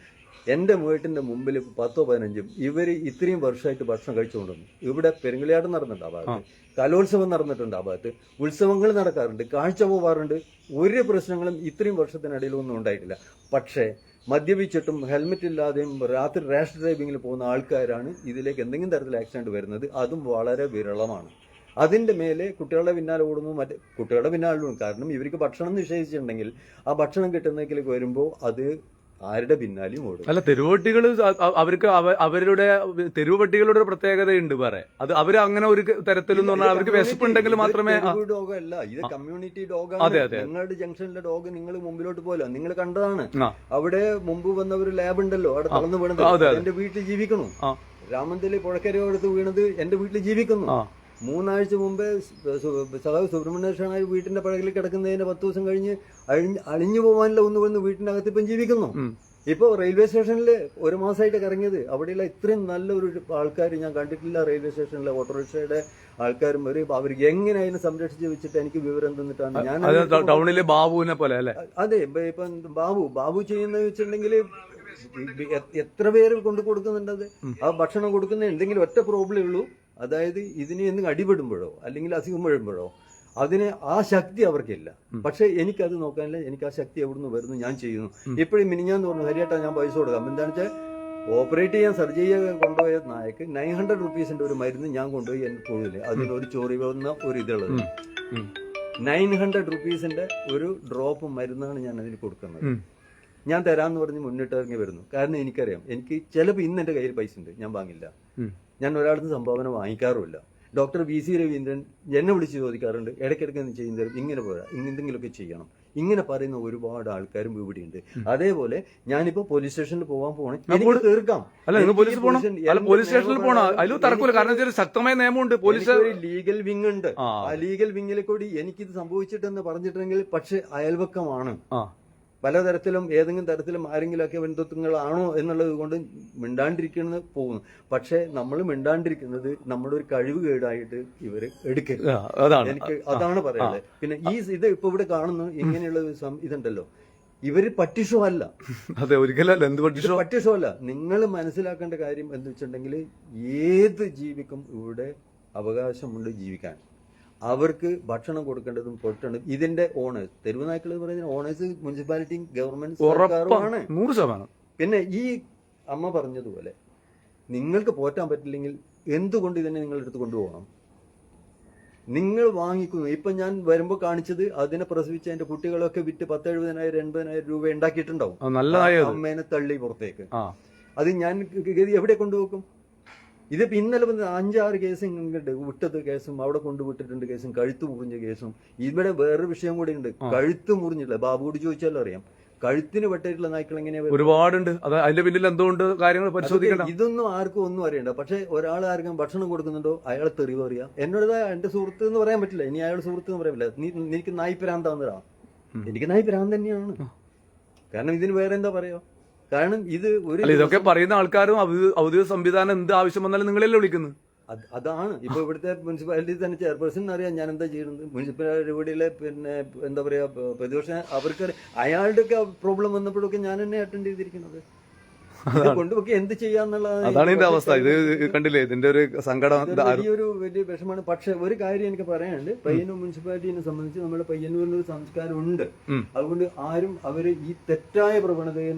എന്റെ വീട്ടിന്റെ മുമ്പിൽ 10-15 ഇവര് ഇത്രയും വർഷമായിട്ട് ഭക്ഷണം കഴിച്ചുകൊണ്ടുവന്നു. ഇവിടെ പെരുങ്കളിയാട്ടം നടന്നിട്ടുണ്ട്, ആ ഭാഗത്ത് കലോത്സവം നടന്നിട്ടുണ്ട്, ആ ഭാഗത്ത് ഉത്സവങ്ങൾ നടക്കാറുണ്ട്, കാഴ്ച പോവാറുണ്ട്. ഒരു പ്രശ്നങ്ങളും ഇത്രയും വർഷത്തിനിടയിൽ ഒന്നും ഉണ്ടായിട്ടില്ല. പക്ഷേ മദ്യപിച്ചിട്ടും ഹെൽമെറ്റ് ഇല്ലാതെയും രാത്രി റാഷ് ഡ്രൈവിംഗിൽ പോകുന്ന ആൾക്കാരാണ് ഇതിലേക്ക് എന്തെങ്കിലും തരത്തിൽ ആക്സിഡന്റ് വരുന്നത്. അതും വളരെ വിരളമാണ്. അതിന്റെ മേലെ കുട്ടികളുടെ പിന്നാലെ ഓടുന്നു, കുട്ടികളുടെ പിന്നാലെ ഓടുന്നു. കാരണം ഇവർക്ക് ഭക്ഷണം നിഷേധിച്ചിട്ടുണ്ടെങ്കിൽ ആ ഭക്ഷണം കിട്ടുന്നതിലേക്ക് വരുമ്പോൾ അത് ആരുടെ പിന്നാലെയും ഓടും. അല്ല, തെരുവട്ടികൾ അവർക്ക് അവരുടെ തെരുവട്ടികളുടെ ഒരു പ്രത്യേകതയുണ്ട് വേറെ. അത് അവര് അങ്ങനെ ഒരു തരത്തിലെന്ന് പറഞ്ഞാൽ അവർക്ക് വിശപ്പുണ്ടെങ്കിൽ മാത്രമേ. ഡോഗല്ല, ഇത് കമ്മ്യൂണിറ്റി ഡോഗാണ്. നിങ്ങളുടെ ജംഗ്ഷനിലെ ഡോഗ് നിങ്ങൾ മുമ്പിലോട്ട് പോലെ നിങ്ങൾ കണ്ടതാണ്. അവിടെ മുമ്പ് വന്ന ഒരു ലാബ് ഉണ്ടല്ലോ, അവിടെ തളർന്നു വീണത് എന്റെ വീട്ടിൽ ജീവിക്കണു. രാമന്തലി പുഴക്കരയോടത്ത് വീണത് എന്റെ വീട്ടിൽ ജീവിക്കുന്നു. 3 ആഴ്ച മുമ്പേ സഖാവ് സുബ്രഹ്മണ്യ വീട്ടിന്റെ പഴകിൽ കിടക്കുന്നതിന് 10 ദിവസം കഴിഞ്ഞ് അഴിഞ്ഞു പോകാനുള്ള ഒന്ന് വന്ന് വീട്ടിനകത്ത് ഇപ്പം ജീവിക്കുന്നു. ഇപ്പൊ റെയിൽവേ സ്റ്റേഷനിൽ ഒരു മാസമായിട്ട് ഇറങ്ങിയത്, അവിടെയുള്ള ഇത്രയും നല്ലൊരു ആൾക്കാർ ഞാൻ കണ്ടിട്ടില്ല. റെയിൽവേ സ്റ്റേഷനിലെ ഓട്ടോറിക്ഷയുടെ ആൾക്കാരും അവർ എങ്ങനെ അതിനെ സംരക്ഷിച്ച് വെച്ചിട്ട് എനിക്ക് വിവരം തന്നിട്ടാണ് ഞാൻ ടൗണിലെ ബാബുവിനെ പോലെ അല്ലെ. അതെ, ഇപ്പൊ ബാബു ചെയ്യുന്നത് വെച്ചിട്ടുണ്ടെങ്കിൽ എത്ര പേര് കൊണ്ടു കൊടുക്കുന്നുണ്ടത്. ആ ഭക്ഷണം കൊടുക്കുന്ന എന്തെങ്കിലും ഒറ്റ പ്രോബ്ലമേ ഉള്ളൂ, അതായത് ഇതിന് എന്തെങ്കിലും അടിപെടുമ്പോഴോ അല്ലെങ്കിൽ അസുഖം വരുമ്പോഴോ അതിന് ആ ശക്തി അവർക്കില്ല. പക്ഷെ എനിക്കത് നോക്കാനില്ല. എനിക്ക് ആ ശക്തി എവിടുന്ന് വരുന്നു, ഞാൻ ചെയ്യുന്നു. ഇപ്പോഴും മിനിഞ്ഞാന്ന് പറഞ്ഞു, ഹരിയേട്ടാ ഞാൻ പൈസ കൊടുക്കാം. എന്താണെന്ന് വെച്ചാൽ ഓപ്പറേറ്റ് ചെയ്യാൻ സർജറി ചെയ്യാൻ കൊണ്ടുപോയ നായക്ക് 900 റുപ്പീസിന്റെ ഒരു മരുന്ന് ഞാൻ കൊണ്ടുപോയി എന്റെ തൊഴില് അതിനൊരു ചോറി വന്ന ഒരു ഇതുള്ളത്. 900 റുപ്പീസിന്റെ ഒരു ഡ്രോപ്പ് മരുന്നാണ് ഞാൻ അതിന് കൊടുക്കുന്നത്. ഞാൻ തരാമെന്ന് പറഞ്ഞ് മുന്നിട്ട് ഇറങ്ങി വരുന്നു. കാരണം എനിക്കറിയാം, എനിക്ക് ചിലപ്പോൾ ഇന്ന് എന്റെ കയ്യിൽ പൈസ ഉണ്ട്, ഞാൻ വാങ്ങില്ല. ഞാൻ ഒരാളുടെ സംഭാവന വാങ്ങിക്കാറുമില്ല. ഡോക്ടർ VC രവീന്ദ്രൻ എന്നെ വിളിച്ച് ചോദിക്കാറുണ്ട്, ഇടയ്ക്കിടയ്ക്ക് എന്ത് ചെയ്യുന്ന തരും, ഇങ്ങനെ പോരാ, എന്തെങ്കിലുമൊക്കെ ചെയ്യണം, ഇങ്ങനെ പറയുന്ന ഒരുപാട് ആൾക്കാരും ഇവിടെയുണ്ട്. അതേപോലെ ഞാനിപ്പോ പോലീസ് സ്റ്റേഷനിൽ പോകാൻ പോകണം, എനിക്ക് തീർക്കാം. പോലീസ് സ്റ്റേഷനിൽ പോകണം, അതിൽ തർക്കമില്ല. കാരണം ശക്തമായ നിയമമുണ്ട്. പോലീസ് ഒരു ലീഗൽ വിങ് ഉണ്ട്. ആ ലീഗൽ വിങ്ങിലെ കൂടി എനിക്കിത് സംഭവിച്ചിട്ടെന്ന് പറഞ്ഞിട്ടുണ്ടെങ്കിൽ, പക്ഷെ അയൽവക്കമാണ്, പലതരത്തിലും ഏതെങ്കിലും തരത്തിലും ആരെങ്കിലുമൊക്കെ ബന്ധുത്വങ്ങളാണോ എന്നുള്ളത് കൊണ്ട് മിണ്ടാണ്ടിരിക്കുന്നത് പോകുന്നു. പക്ഷെ നമ്മൾ മിണ്ടാണ്ടിരിക്കുന്നത് നമ്മുടെ ഒരു കഴിവ് കേടായിട്ട് ഇവര് എടുക്കരുത്. എനിക്ക് അതാണ് പറയുന്നത്. പിന്നെ ഇത് ഇപ്പൊ ഇവിടെ കാണുന്നു ഇങ്ങനെയുള്ള ഇതുണ്ടല്ലോ, ഇവര് പട്ടിഷോ അല്ല. അതെ, ഒരിക്കലല്ല. പട്ടിഷോ അല്ല. നിങ്ങൾ മനസ്സിലാക്കേണ്ട കാര്യം എന്ന് വെച്ചിട്ടുണ്ടെങ്കിൽ, ഏത് ജീവിക്കും ഇവിടെ അവകാശമുണ്ട് ജീവിക്കാൻ. അവർക്ക് ഭക്ഷണം കൊടുക്കേണ്ടതും കൊടുക്കേണ്ടതും ഇതിന്റെ ഓണേഴ്സ്, തെരുവ് നായ്ക്കൾ പറയുന്ന ഓണേഴ്സ് മുനിസിപ്പാലിറ്റി, ഗവൺമെന്റ്, സർക്കാരുമാണ്. 100%. പിന്നെ ഈ അമ്മ പറഞ്ഞതുപോലെ നിങ്ങൾക്ക് പോറ്റാൻ പറ്റില്ലെങ്കിൽ എന്തുകൊണ്ട് ഇതിനെ നിങ്ങളെടുത്ത് കൊണ്ടുപോകണം? നിങ്ങൾ വാങ്ങിക്കുന്നു. ഇപ്പൊ ഞാൻ വരുമ്പോ കാണിച്ചത് അതിനെ പ്രസവിച്ച എന്റെ കുട്ടികളൊക്കെ വിറ്റ് 10,70,000 80,000 രൂപ ഉണ്ടാക്കിയിട്ടുണ്ടാവും. അമ്മേനെ തള്ളി പുറത്തേക്ക്. അത് ഞാൻ എവിടെ കൊണ്ടുപോക്കും? ഇതിപ്പോ ഇന്നലെ 5-6 കേസ് ഇങ്ങോട്ട് വിട്ടത് കേസും അവിടെ കൊണ്ടുവിട്ടിട്ടുണ്ട് കേസും, കഴുത്ത് മുറിഞ്ഞ കേസും. ഇവിടെ വേറൊരു വിഷയം കൂടി ഉണ്ട്, കഴുത്ത് മുറിഞ്ഞില്ല. ബാബുയോട് ചോദിച്ചാലും അറിയാം, കഴുത്തിന് വെട്ടിയിട്ടുള്ള നായ്ക്കൾ എങ്ങനെയാ ഒരുപാടുണ്ട്. അത് അതിന്റെ പിന്നിൽ എന്തുകൊണ്ട് കാര്യങ്ങൾ പരിശോധിക്കണം. ഇതൊന്നും ആർക്കും ഒന്നും അറിയണ്ട. പക്ഷെ ഒരാൾ ആർക്കും ഭക്ഷണം കൊടുക്കുന്നുണ്ടോ അയാളെ തെറിവ് അറിയാം. എന്നോട് എന്റെ സുഹൃത്ത് എന്ന് പറയാൻ പറ്റില്ല, ഇനി അയാളുടെ സുഹൃത്ത് എന്ന് പറയാൻ പറ്റില്ല. എനിക്ക് നായ് ഭ്രാന്താന്നതാ. എനിക്ക് നായ് ഭ്രാന്ത് തന്നെയാണ്. കാരണം ഇതിന് വേറെ എന്താ പറയാ? കാരണം ഇതൊക്കെ പറയുന്ന ആൾക്കാരും ഔദ്യോഗിക സംവിധാനം എന്ത് ആവശ്യം വന്നാലും നിങ്ങളല്ലേ വിളിക്കുന്നത്. അതാണ് ഇപ്പൊ ഇവിടുത്തെ മുനിസിപ്പാലിറ്റി തന്നെ ചെയർപേഴ്സൺ അറിയാം ഞാൻ എന്താ ചെയ്യുന്നത്. മുനിസിപ്പാലിറ്റിയിലെ പിന്നെ എന്താ പറയാ പ്രതിപക്ഷ അവർക്ക് അയാളുടെ ഒക്കെ പ്രോബ്ലം വന്നപ്പോഴൊക്കെ ഞാൻ തന്നെ അറ്റൻഡ് ചെയ്തിരിക്കുന്നത്. കൊണ്ടുപോയി എന്ത് ചെയ്യാന്നുള്ളതാണ്. അതാണ് ഇതിന്റെ അവസ്ഥ. ഇത് കണ്ടില്ലേ, ഇതിന്റെ ഒരു സങ്കടം, വലിയ വിഷമാണ്. പക്ഷെ ഒരു കാര്യം എനിക്ക് പറയാനുണ്ട്, പയ്യന്നൂർ മുനിസിപ്പാലിറ്റിനെ സംബന്ധിച്ച് നമ്മുടെ പയ്യന്നൂരിന് ഒരു സംസ്കാരം ഉണ്ട്. അതുകൊണ്ട് ആരും അവര് ഈ തെറ്റായ പ്രവണതയെ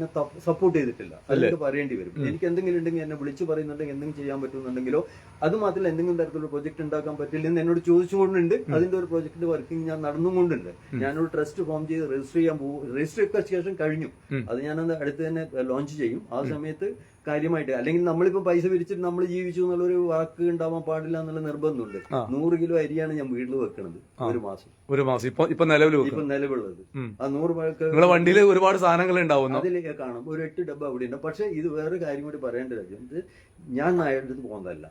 സപ്പോർട്ട് ചെയ്തിട്ടില്ല. അതിലേക്ക് പറയേണ്ടി വരും. എനിക്ക് എന്തെങ്കിലും ഉണ്ടെങ്കിൽ എന്നെ വിളിച്ചു പറയുന്നുണ്ടെങ്കിൽ എന്തെങ്കിലും ചെയ്യാൻ പറ്റുന്നുണ്ടെങ്കിലോ, അത് മാത്രമല്ല എന്തെങ്കിലും തരത്തിലുള്ള പ്രൊജക്ട് ഉണ്ടാക്കാൻ പറ്റില്ലെന്ന് എന്നോട് ചോദിച്ചുകൊണ്ടുണ്ട്. അതിന്റെ ഒരു പ്രൊജക്ടിന്റെ വർക്കിംഗ് ഞാൻ നടന്നുകൊണ്ടുണ്ട്. ഞാനൊരു ട്രസ്റ്റ് ഫോം ചെയ്ത് രജിസ്റ്റർ ചെയ്യാൻ പോകും. രജിസ്ട്രേഷൻ കഴിഞ്ഞു. അത് ഞാനത് അടുത്ത് തന്നെ ലോഞ്ച് ചെയ്യും. ആ സമയത്ത് കാര്യമായിട്ട്, അല്ലെങ്കിൽ നമ്മളിപ്പോ പൈസ പിരിച്ചിട്ട് നമ്മൾ ജീവിച്ചു എന്നുള്ളൊരു വാക്ക് ഉണ്ടാവാൻ പാടില്ല എന്നുള്ള നിർബന്ധമുണ്ട്. 100 കിലോ അരിയാണ് ഞാൻ വീട്ടിൽ വെക്കുന്നത് ഒരു മാസം ഇപ്പൊ നിലവിലുള്ളത്. ആ 100 വണ്ടിയിൽ ഒരുപാട് സാധനങ്ങൾ ഉണ്ടാവും, അതിലേക്ക് കാണും. ഒരു 8 ഡബ്ബ അവിടെ ഉണ്ട്. പക്ഷെ ഇത് വേറെ കാര്യം കൂടി പറയേണ്ട കാര്യം, ഞാൻ നായയുടെ അടുത്ത് പോകുന്നതല്ല,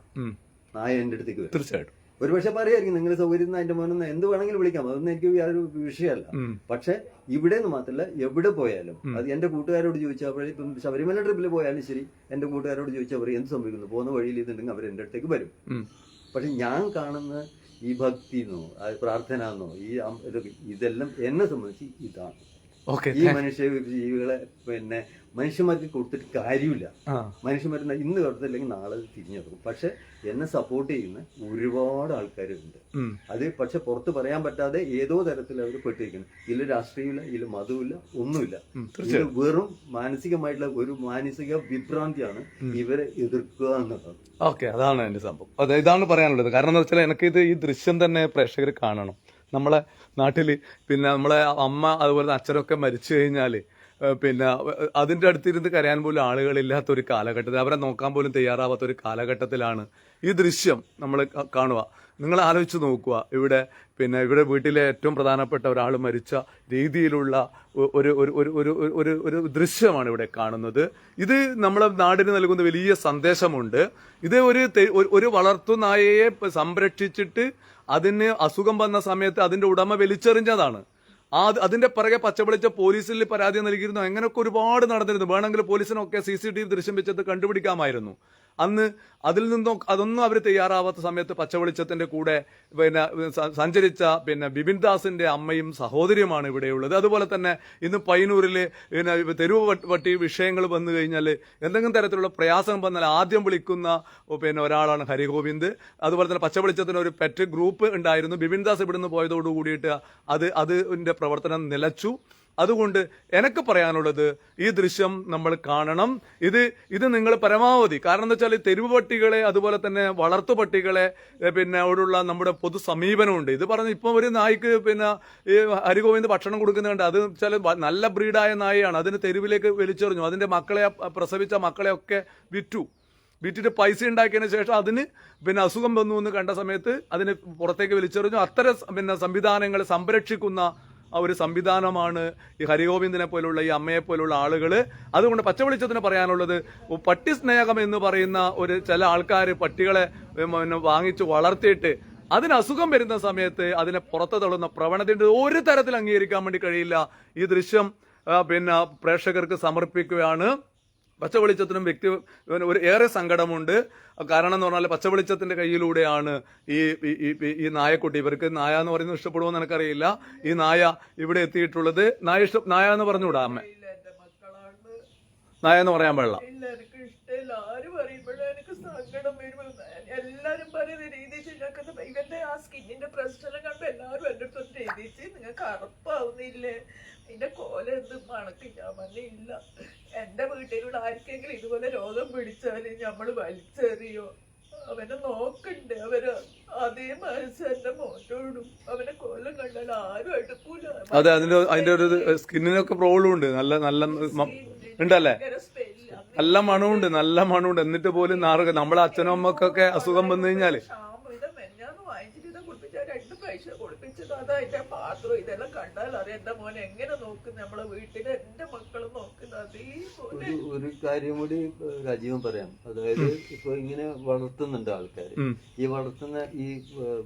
നായ എന്റെ അടുത്തേക്ക് വരും. തീർച്ചയായിട്ടും ഒരുപക്ഷെ പറയായിരിക്കും നിങ്ങൾ സൗകര്യം അതിന്റെ മോനെന്ന് എന്ത് വേണമെങ്കിലും വിളിക്കാം, അതൊന്നും എനിക്ക് യാതൊരു വിഷയമല്ല. പക്ഷെ ഇവിടെ നിന്ന് മാത്രമല്ല എവിടെ പോയാലും, അത് എന്റെ കൂട്ടുകാരോട് ചോദിച്ചാൽ, ഇപ്പം ശബരിമല ട്രിപ്പിൽ പോയാലും ശരി, എന്റെ കൂട്ടുകാരോട് ചോദിച്ചാൽ അവർ എന്ത് സംഭവിക്കുന്നു, പോകുന്ന വഴിയിൽ ഇതുണ്ടെങ്കിൽ അവർ എന്റെ അടുത്തേക്ക് വരും. പക്ഷെ ഞാൻ കാണുന്ന ഈ ഭക്തി എന്നോ പ്രാർത്ഥന എന്നോ ഇതെല്ലാം എന്നെ സംബന്ധിച്ച് ഇതാണ്. ഈ മനുഷ്യ ജീവികളെ പിന്നെ മനുഷ്യന്മാർക്ക് കൊടുത്തിട്ട് കാര്യമില്ല. മനുഷ്യന്മാർ ഇന്ന് കൊടുത്തില്ലെങ്കിൽ നാളെ തിരിഞ്ഞെടുക്കും. പക്ഷെ എന്നെ സപ്പോർട്ട് ചെയ്യുന്ന ഒരുപാട് ആൾക്കാരുണ്ട്. അത് പക്ഷെ പുറത്ത് പറയാൻ പറ്റാതെ ഏതോ തരത്തിൽ അവർ പെട്ടിരിക്കുന്നു. ഇതിൽ രാഷ്ട്രീയമില്ല, ഇതിൽ മതമില്ല, ഒന്നുമില്ല. ഇത് വെറും മാനസികമായിട്ടുള്ള ഒരു മാനസിക വിഭ്രാന്തിയാണ് ഇവരെ എതിർക്കുക എന്നുള്ളത്. ഓക്കെ, അതാണ് എന്റെ സംഭവം. അതെ, ഇതാണ് പറയാനുള്ളത്. കാരണം എന്താ വെച്ചാൽ എനിക്കിത് ഈ ദൃശ്യം തന്നെ പ്രേക്ഷകർ കാണണം. നമ്മളെ നാട്ടിൽ പിന്നെ നമ്മളെ അമ്മ അതുപോലെ അച്ഛനൊക്കെ മരിച്ചു കഴിഞ്ഞാൽ പിന്നെ അതിൻ്റെ അടുത്തിരുന്ന് കരയാൻ പോലും ആളുകളില്ലാത്ത ഒരു കാലഘട്ടത്തിൽ, അവരെ നോക്കാൻ പോലും തയ്യാറാവാത്ത ഒരു കാലഘട്ടത്തിലാണ് ഈ ദൃശ്യം നമ്മൾ കാണുക. നിങ്ങൾ ആലോചിച്ച് നോക്കുക, ഇവിടെ വീട്ടിലെ ഏറ്റവും പ്രധാനപ്പെട്ട ഒരാൾ മരിച്ച രീതിയിലുള്ള ഒരു ദൃശ്യമാണ് ഇവിടെ കാണുന്നത്. ഇത് നമ്മളെ നാടിന് നൽകുന്ന വലിയ സന്ദേശമുണ്ട്. ഇത് ഒരു വളർത്തുനായയെ സംരക്ഷിച്ചിട്ട് അതിന് അസുഖം വന്ന സമയത്ത് അതിന്റെ ഉടമ വലിച്ചെറിഞ്ഞതാണ്. അതിന്റെ പിറകെ പച്ചപ്പൊളിച്ച പോലീസിൽ പരാതി നൽകിയിരുന്നു. അങ്ങനെയൊക്കെ ഒരുപാട് നടന്നിരുന്നു. വേണമെങ്കിൽ പോലീസിനൊക്കെ CCTV ദൃശ്യം വെച്ചത് കണ്ടുപിടിക്കാമായിരുന്നു. അന്ന് അതിൽ നിന്നും അതൊന്നും അവർ തയ്യാറാവാത്ത സമയത്ത് പച്ചവെളിച്ചത്തിന്റെ കൂടെ സഞ്ചരിച്ച ബിപിൻ ദാസിന്റെ അമ്മയും സഹോദരിയുമാണ് ഇവിടെയുള്ളത്. അതുപോലെ തന്നെ ഇന്ന് പയ്യന്നൂരിൽ തെരുവ് വട്ടി വിഷയങ്ങൾ വന്നു കഴിഞ്ഞാൽ എന്തെങ്കിലും തരത്തിലുള്ള പ്രയാസം വന്നാൽ ആദ്യം വിളിക്കുന്ന ഒരാളാണ് ഹരിഗോവിന്ദ്. അതുപോലെ തന്നെ പച്ചവെളിച്ചത്തിന് ഒരു പെറ്റ് ഗ്രൂപ്പ് ഉണ്ടായിരുന്നു. ബിപിൻ ദാസ് ഇവിടുന്ന് പോയതോടു കൂടിയിട്ട് അതിന്റെ പ്രവർത്തനം നിലച്ചു. അതുകൊണ്ട് എനിക്ക് പറയാനുള്ളത് ഈ ദൃശ്യം നമ്മൾ കാണണം. ഇത് നിങ്ങൾ പരമാവധി, കാരണം എന്താ വെച്ചാൽ തെരുവ് പട്ടികളെ അതുപോലെ തന്നെ വളർത്തു പട്ടികളെ അവിടെയുള്ള നമ്മുടെ പൊതു സമീപനമുണ്ട്. ഇത് പറഞ്ഞ് ഇപ്പം ഒരു നായ്ക്ക് ഈ ഹരിഗോവിന്ദ് ഭക്ഷണം കൊടുക്കുന്നുണ്ട്. അത് വെച്ചാൽ നല്ല ബ്രീഡായ നായയാണ്. അതിന് തെരുവിലേക്ക് വലിച്ചെറിഞ്ഞു. അതിന്റെ പ്രസവിച്ച മക്കളെയൊക്കെ വിറ്റിട്ട് പൈസ ഉണ്ടാക്കിയതിന് ശേഷം അതിന് അസുഖം വന്നു എന്ന് കണ്ട സമയത്ത് അതിന് പുറത്തേക്ക് വലിച്ചെറിഞ്ഞു. അത്തരം സംവിധാനങ്ങളെ സംരക്ഷിക്കുന്ന ഒരു സംവിധാനമാണ് ഈ ഹരിഗോവിന്ദിനെ പോലുള്ള ഈ അമ്മയെ പോലുള്ള ആളുകൾ. അതുകൊണ്ട് പച്ചവെളിച്ചത്തിന് പറയാനുള്ളത്, പട്ടി സ്നേഹം എന്ന് പറയുന്ന ചില ആൾക്കാർ പട്ടികളെ വാങ്ങിച്ച് വളർത്തിയിട്ട് അതിന് അസുഖം വരുന്ന സമയത്ത് അതിനെ പുറത്തു തള്ളുന്ന പ്രവണതയുടെ ഒരു തരത്തിൽ അംഗീകരിക്കാൻ വേണ്ടി കഴിയില്ല. ഈ ദൃശ്യം പ്രേക്ഷകർക്ക് സമർപ്പിക്കുകയാണ്. പച്ചവെളിച്ചത്തിനും ഏറെ സങ്കടമുണ്ട്. കാരണം എന്ന് പറഞ്ഞാൽ പച്ചവെളിച്ചത്തിന്റെ കയ്യിലൂടെയാണ് ഈ നായക്കുട്ടി, ഇവർക്ക് നായ എന്ന് പറയുന്നത് ഇഷ്ടപ്പെടുമോന്ന് എനിക്കറിയില്ല, ഈ നായ ഇവിടെ എത്തിയിട്ടുള്ളത്. നായ എന്ന് പറഞ്ഞുകൂടാ അമ്മ? നായ എന്ന് പറയാൻ പാടില്ല. എനിക്ക് ഇഷ്ടമില്ല. ആര് പറയുമ്പോഴും എനിക്ക് സങ്കടം വരും. എല്ലാരും പറയുന്ന രീതിച്ച് ഇവന്റെ ആ സ്കിന്നിന്റെ പ്രശ്നം കണ്ട് എല്ലാരും എന്റെ അടുത്ത് രീതിച്ച് നിങ്ങൾക്ക് അറപ്പാവുന്നില്ലേ, നിന്റെ കോല എന്ത് മണക്ക്? ഞാൻ പറഞ്ഞില്ല. എന്റെ വീട്ടിലുള്ള ആർക്കെങ്കിലും ഇതുപോലെ രോഗം പിടിച്ചാല് ഞമ്മള് വലിച്ചെറിയോ? അവനെ നോക്കണ്ടേ? അവര് അതേ മനസ്സ് എന്റെ മോറ്റോടും. അവനെ കൊല്ലം കണ്ടാൽ ആരും എടുക്കൂല. അതെ, അതിന്റെ ഒരു സ്കിന്നിനൊക്കെ പ്രോബ്ലം ഉണ്ട്. നല്ല ഉണ്ടല്ലേ? നല്ല മണമുണ്ട്. എന്നിട്ട് പോലും നമ്മളെ അച്ഛനും അമ്മക്കൊക്കെ അസുഖം വന്നു കഴിഞ്ഞാല് അതിന്റെ പാത്രം ഇതെല്ലാം കണ്ടാൽ അറിയാം എന്റെ മോനെ എങ്ങനെ നോക്കുന്നു, നമ്മളെ വീട്ടില് എന്റെ മക്കള് നോക്കുന്നത് അതേപോലെ. ഒരു കാര്യം കൂടി രാജീവൻ പറയാം. അതായത് ഇപ്പൊ ഇങ്ങനെ വളർത്തുന്നുണ്ട് ആൾക്കാർ. ഈ വളർത്തുന്ന ഈ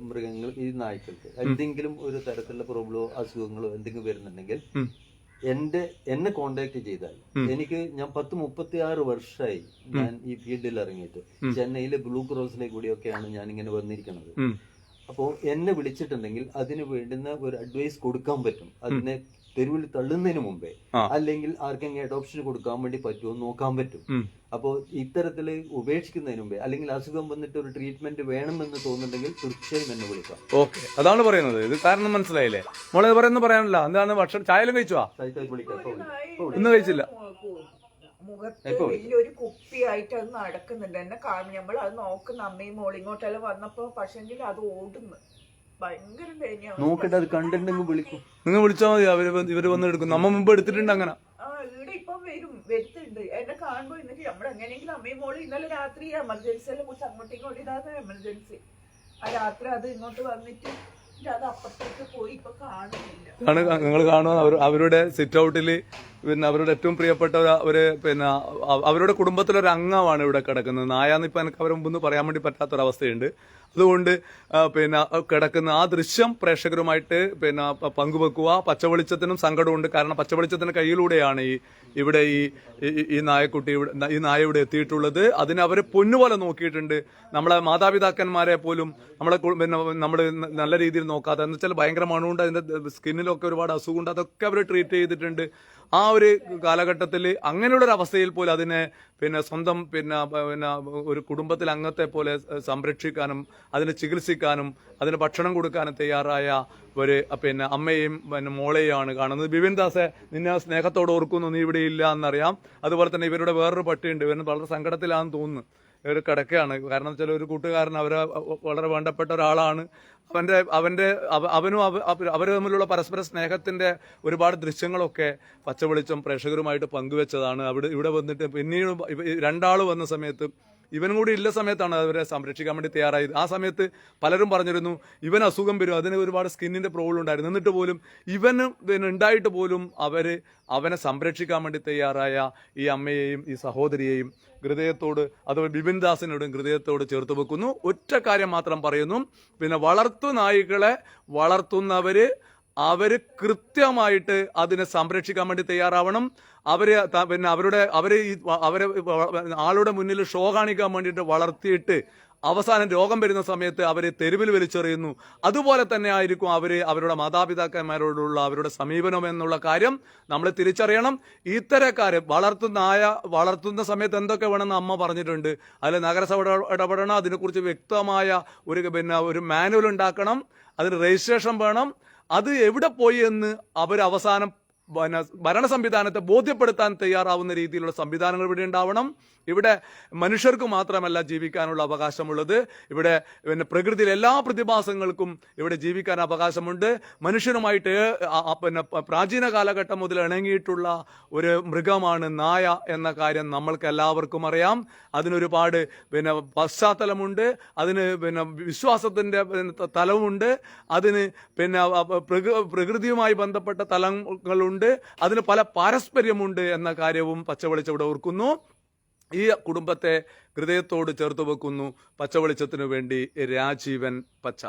മൃഗങ്ങൾ, ഈ നായ്ക്കൾക്ക് എന്തെങ്കിലും ഒരു തരത്തിലുള്ള പ്രോബ്ലമോ അസുഖങ്ങളോ എന്തെങ്കിലും വരുന്നുണ്ടെങ്കിൽ എന്നെ കോണ്ടാക്ട് ചെയ്താൽ ഞാൻ 36 വർഷമായി ഞാൻ ഈ ഫീൽഡിൽ ഇറങ്ങിയിട്ട് ചെന്നൈയിലെ ബ്ലൂ ക്രോസിലെ കൂടിയൊക്കെയാണ് ഞാൻ ഇങ്ങനെ വന്നിരിക്കുന്നത്. അപ്പോൾ എന്നെ വിളിച്ചിട്ടുണ്ടെങ്കിൽ അതിന് വേണ്ടുന്ന ഒരു അഡ്വൈസ് കൊടുക്കാൻ പറ്റും. അതിനെ തെരുവിൽ തള്ളുന്നതിന് മുമ്പേ, അല്ലെങ്കിൽ ആർക്കെങ്കിലും അഡോപ്ഷൻ കൊടുക്കാൻ വേണ്ടി പറ്റുമോ നോക്കാൻ പറ്റും. അപ്പോൾ ഇത്തരത്തില് ഉപേക്ഷിക്കുന്നതിന് മുമ്പേ, അല്ലെങ്കിൽ അസുഖം വന്നിട്ട് ഒരു ട്രീറ്റ്മെന്റ് വേണമെന്ന് തോന്നുന്നുണ്ടെങ്കിൽ തീർച്ചയായും എന്നെ വിളിക്കാം. ഓക്കെ, അതാണ് പറയുന്നത്. ഇത് കാരണം മനസ്സിലായില്ലേ? മോളെ പറയാനില്ല. എന്താണ് ഭക്ഷണം, ചായലും കഴിച്ചോ? ഇന്ന് കഴിച്ചില്ല. മുഖത്ത് വലിയൊരു കുപ്പിയായിട്ട് അത് നടക്കുന്നുണ്ട്. എന്നെ കാണും, നമ്മൾ അത് നോക്കുന്ന അമ്മയും മോളിങ്ങോട്ടെല്ലാം വന്നപ്പോ പക്ഷെങ്കിൽ അത് ഓടുന്നു. ഭയങ്കര നോക്കട്ടെ, അത് കണ്ടിട്ടുണ്ടെങ്കിൽ വിളിക്കും. നിങ്ങൾ വിളിച്ചാൽ മതി, ഇവര് വന്ന് എടുക്കും. നമ്മ മുമ്പ് എടുത്തിട്ടുണ്ട് അങ്ങനെ. ഇവിടെ ഇപ്പം വരുത്തുണ്ട്. എന്നെ കാണുമ്പോ എന്നിട്ട് നമ്മളെങ്ങനെയെങ്കിലും അമ്മയും മോളും ഇന്നലെ രാത്രി എമർജൻസി എല്ലാം കുറിച്ച് അങ്ങോട്ടും ഇങ്ങോട്ടും ഇതാണ് എമർജൻസി. ആ രാത്രി അത് ഇങ്ങോട്ട് വന്നിട്ട് അത് അപ്പുറത്തേക്ക് പോയി. ഇപ്പൊ കാണുന്നില്ല. നിങ്ങൾ കാണുക അവരുടെ സിറ്റ് ഔട്ടില് അവരുടെ ഏറ്റവും പ്രിയപ്പെട്ട അവരുടെ കുടുംബത്തിലൊരു അംഗമാണ് ഇവിടെ കിടക്കുന്നത്. നായാന്ന് ഇപ്പൊ എനിക്ക് അവരെ മുമ്പ് പറയാൻ വേണ്ടി പറ്റാത്തൊരവസ്ഥയുണ്ട്. അതുകൊണ്ട് കിടക്കുന്ന ആ ദൃശ്യം പ്രേക്ഷകരുമായിട്ട് പങ്കുവെക്കുക. പച്ചവെളിച്ചത്തിനും സങ്കടമുണ്ട്. കാരണം പച്ചവെളിച്ചത്തിന്റെ കയ്യിലൂടെയാണ് ഇവിടെ ഈ നായക്കുട്ടി ഈ നായ ഇവിടെ എത്തിയിട്ടുള്ളത്. അതിനെ അവര് പൊന്നുപോലെ നോക്കിയിട്ടുണ്ട്. നമ്മളെ മാതാപിതാക്കന്മാരെ പോലും നമ്മള് നല്ല രീതിയിൽ നോക്കാതെ, എന്ന് വെച്ചാൽ ഭയങ്കര മണമുണ്ട്, അതിന്റെ സ്കിന്നിലൊക്കെ ഒരുപാട് അസുഖമുണ്ട്, അതൊക്കെ അവർ ട്രീറ്റ് ചെയ്തിട്ടുണ്ട്. ആ ഒരു കാലഘട്ടത്തിൽ അങ്ങനെയുള്ളൊരു അവസ്ഥയിൽ പോലും അതിനെ സ്വന്തം ഒരു കുടുംബത്തിൽ അംഗത്തെ പോലെ സംരക്ഷിക്കാനും അതിനെ ചികിത്സിക്കാനും അതിന് ഭക്ഷണം കൊടുക്കാനും തയ്യാറായ ഒരു അമ്മയെയും മോളെയാണ് കാണുന്നത്. ബിപിൻ ദാസെ, നിന്നെ സ്നേഹത്തോടെ ഓർക്കുന്നു, നീ ഇവിടെ ഇല്ല എന്നറിയാം. അതുപോലെ തന്നെ ഇവരുടെ വേറൊരു പട്ടിയുണ്ട്. ഇവന് വളരെ സങ്കടത്തിലാണെന്ന് തോന്നുന്നു. ഒരു കിടക്കയാണ്. കാരണം വെച്ചാൽ ഒരു കൂട്ടുകാരൻ വളരെ വേണ്ടപ്പെട്ട ഒരാളാണ്. അവനും അവർ തമ്മിലുള്ള പരസ്പര സ്നേഹത്തിന്റെ ഒരുപാട് ദൃശ്യങ്ങളൊക്കെ പച്ചവെളിച്ചം പ്രേക്ഷകരുമായിട്ട് പങ്കുവെച്ചതാണ്. ഇവിടെ വന്നിട്ട് പിന്നീട് രണ്ടാള് വന്ന സമയത്ത്, ഇവനും കൂടി ഇല്ല സമയത്താണ് അവരെ സംരക്ഷിക്കാൻ വേണ്ടി തയ്യാറായത്. ആ സമയത്ത് പലരും പറഞ്ഞിരുന്നു ഇവൻ അസുഖം വരും, അതിന് ഒരുപാട് സ്കിന്നിന്റെ പ്രോബ്ലം ഉണ്ടായിരുന്നു. എന്നിട്ട് പോലും ഇവന് ഉണ്ടായിട്ട് പോലും അവനെ സംരക്ഷിക്കാൻ വേണ്ടി തയ്യാറായ ഈ അമ്മയെയും ഈ സഹോദരിയെയും ഹൃദയത്തോട്, അതുപോലെ ബിപിൻ ദാസിനോടും ഹൃദയത്തോട് ചേർത്ത് വെക്കുന്നു. ഒറ്റ കാര്യം മാത്രം പറയുന്നു, വളർത്തു നായ്ക്കളെ വളർത്തുന്നവര് അവര് കൃത്യമായിട്ട് അതിനെ സംരക്ഷിക്കാൻ വേണ്ടി തയ്യാറാവണം. പിന്നെ അവരെ ആളുടെ മുന്നിൽ ഷോ കാണിക്കാൻ വേണ്ടിയിട്ട് വളർത്തിയിട്ട് അവസാനം രോഗം വരുന്ന സമയത്ത് അവരെ തെരുവിൽ വലിച്ചെറിയുന്നു. അതുപോലെ തന്നെ ആയിരിക്കും അവരുടെ മാതാപിതാക്കന്മാരോടുള്ള അവരുടെ സമീപനം എന്നുള്ള കാര്യം നമ്മൾ തിരിച്ചറിയണം. ഇത്തരക്കാരെ വളർത്തുന്ന സമയത്ത് എന്തൊക്കെ വേണമെന്ന് അമ്മ പറഞ്ഞിട്ടുണ്ട്. അതിൽ നഗരസഭ ഇടപെടണം, അതിനെക്കുറിച്ച് വ്യക്തമായ ഒരു മാനുവൽ ഉണ്ടാക്കണം, അതിന് രജിസ്ട്രേഷൻ വേണം. അത് എവിടെ പോയി എന്ന് അവസാനം ഭരണ സംവിധാനത്തെ ബോധ്യപ്പെടുത്താൻ തയ്യാറാവുന്ന രീതിയിലുള്ള സംവിധാനങ്ങൾ ഇവിടെ ഉണ്ടാവണം. ഇവിടെ മനുഷ്യർക്ക് മാത്രമല്ല ജീവിക്കാനുള്ള അവകാശമുള്ളത്, ഇവിടെ പ്രകൃതിയിലെ എല്ലാ പ്രതിഭാസങ്ങൾക്കും ഇവിടെ ജീവിക്കാൻ അവകാശമുണ്ട്. മനുഷ്യനുമായിട്ട് പ്രാചീന കാലഘട്ടം മുതൽ ഇണങ്ങിയിട്ടുള്ള ഒരു മൃഗമാണ് നായ എന്ന കാര്യം നമ്മൾക്ക് എല്ലാവർക്കും അറിയാം. അതിനൊരുപാട് പശ്ചാത്തലമുണ്ട്, അതിന് വിശ്വാസത്തിന്റെ തലവുമുണ്ട്, അതിന് പ്രകൃതിയുമായി ബന്ധപ്പെട്ട തലങ്ങളുണ്ട്, അതിന് പല പാരസ്പര്യമുണ്ട് എന്ന കാര്യവും പച്ചവെളിച്ചം ഓർക്കുന്നു. ഈ കുടുംബത്തെ ഹൃദയത്തോട് ചേർത്ത് വെക്കുന്നു. പച്ചവെളിച്ചത്തിനു വേണ്ടി രാജീവൻ പച്ച.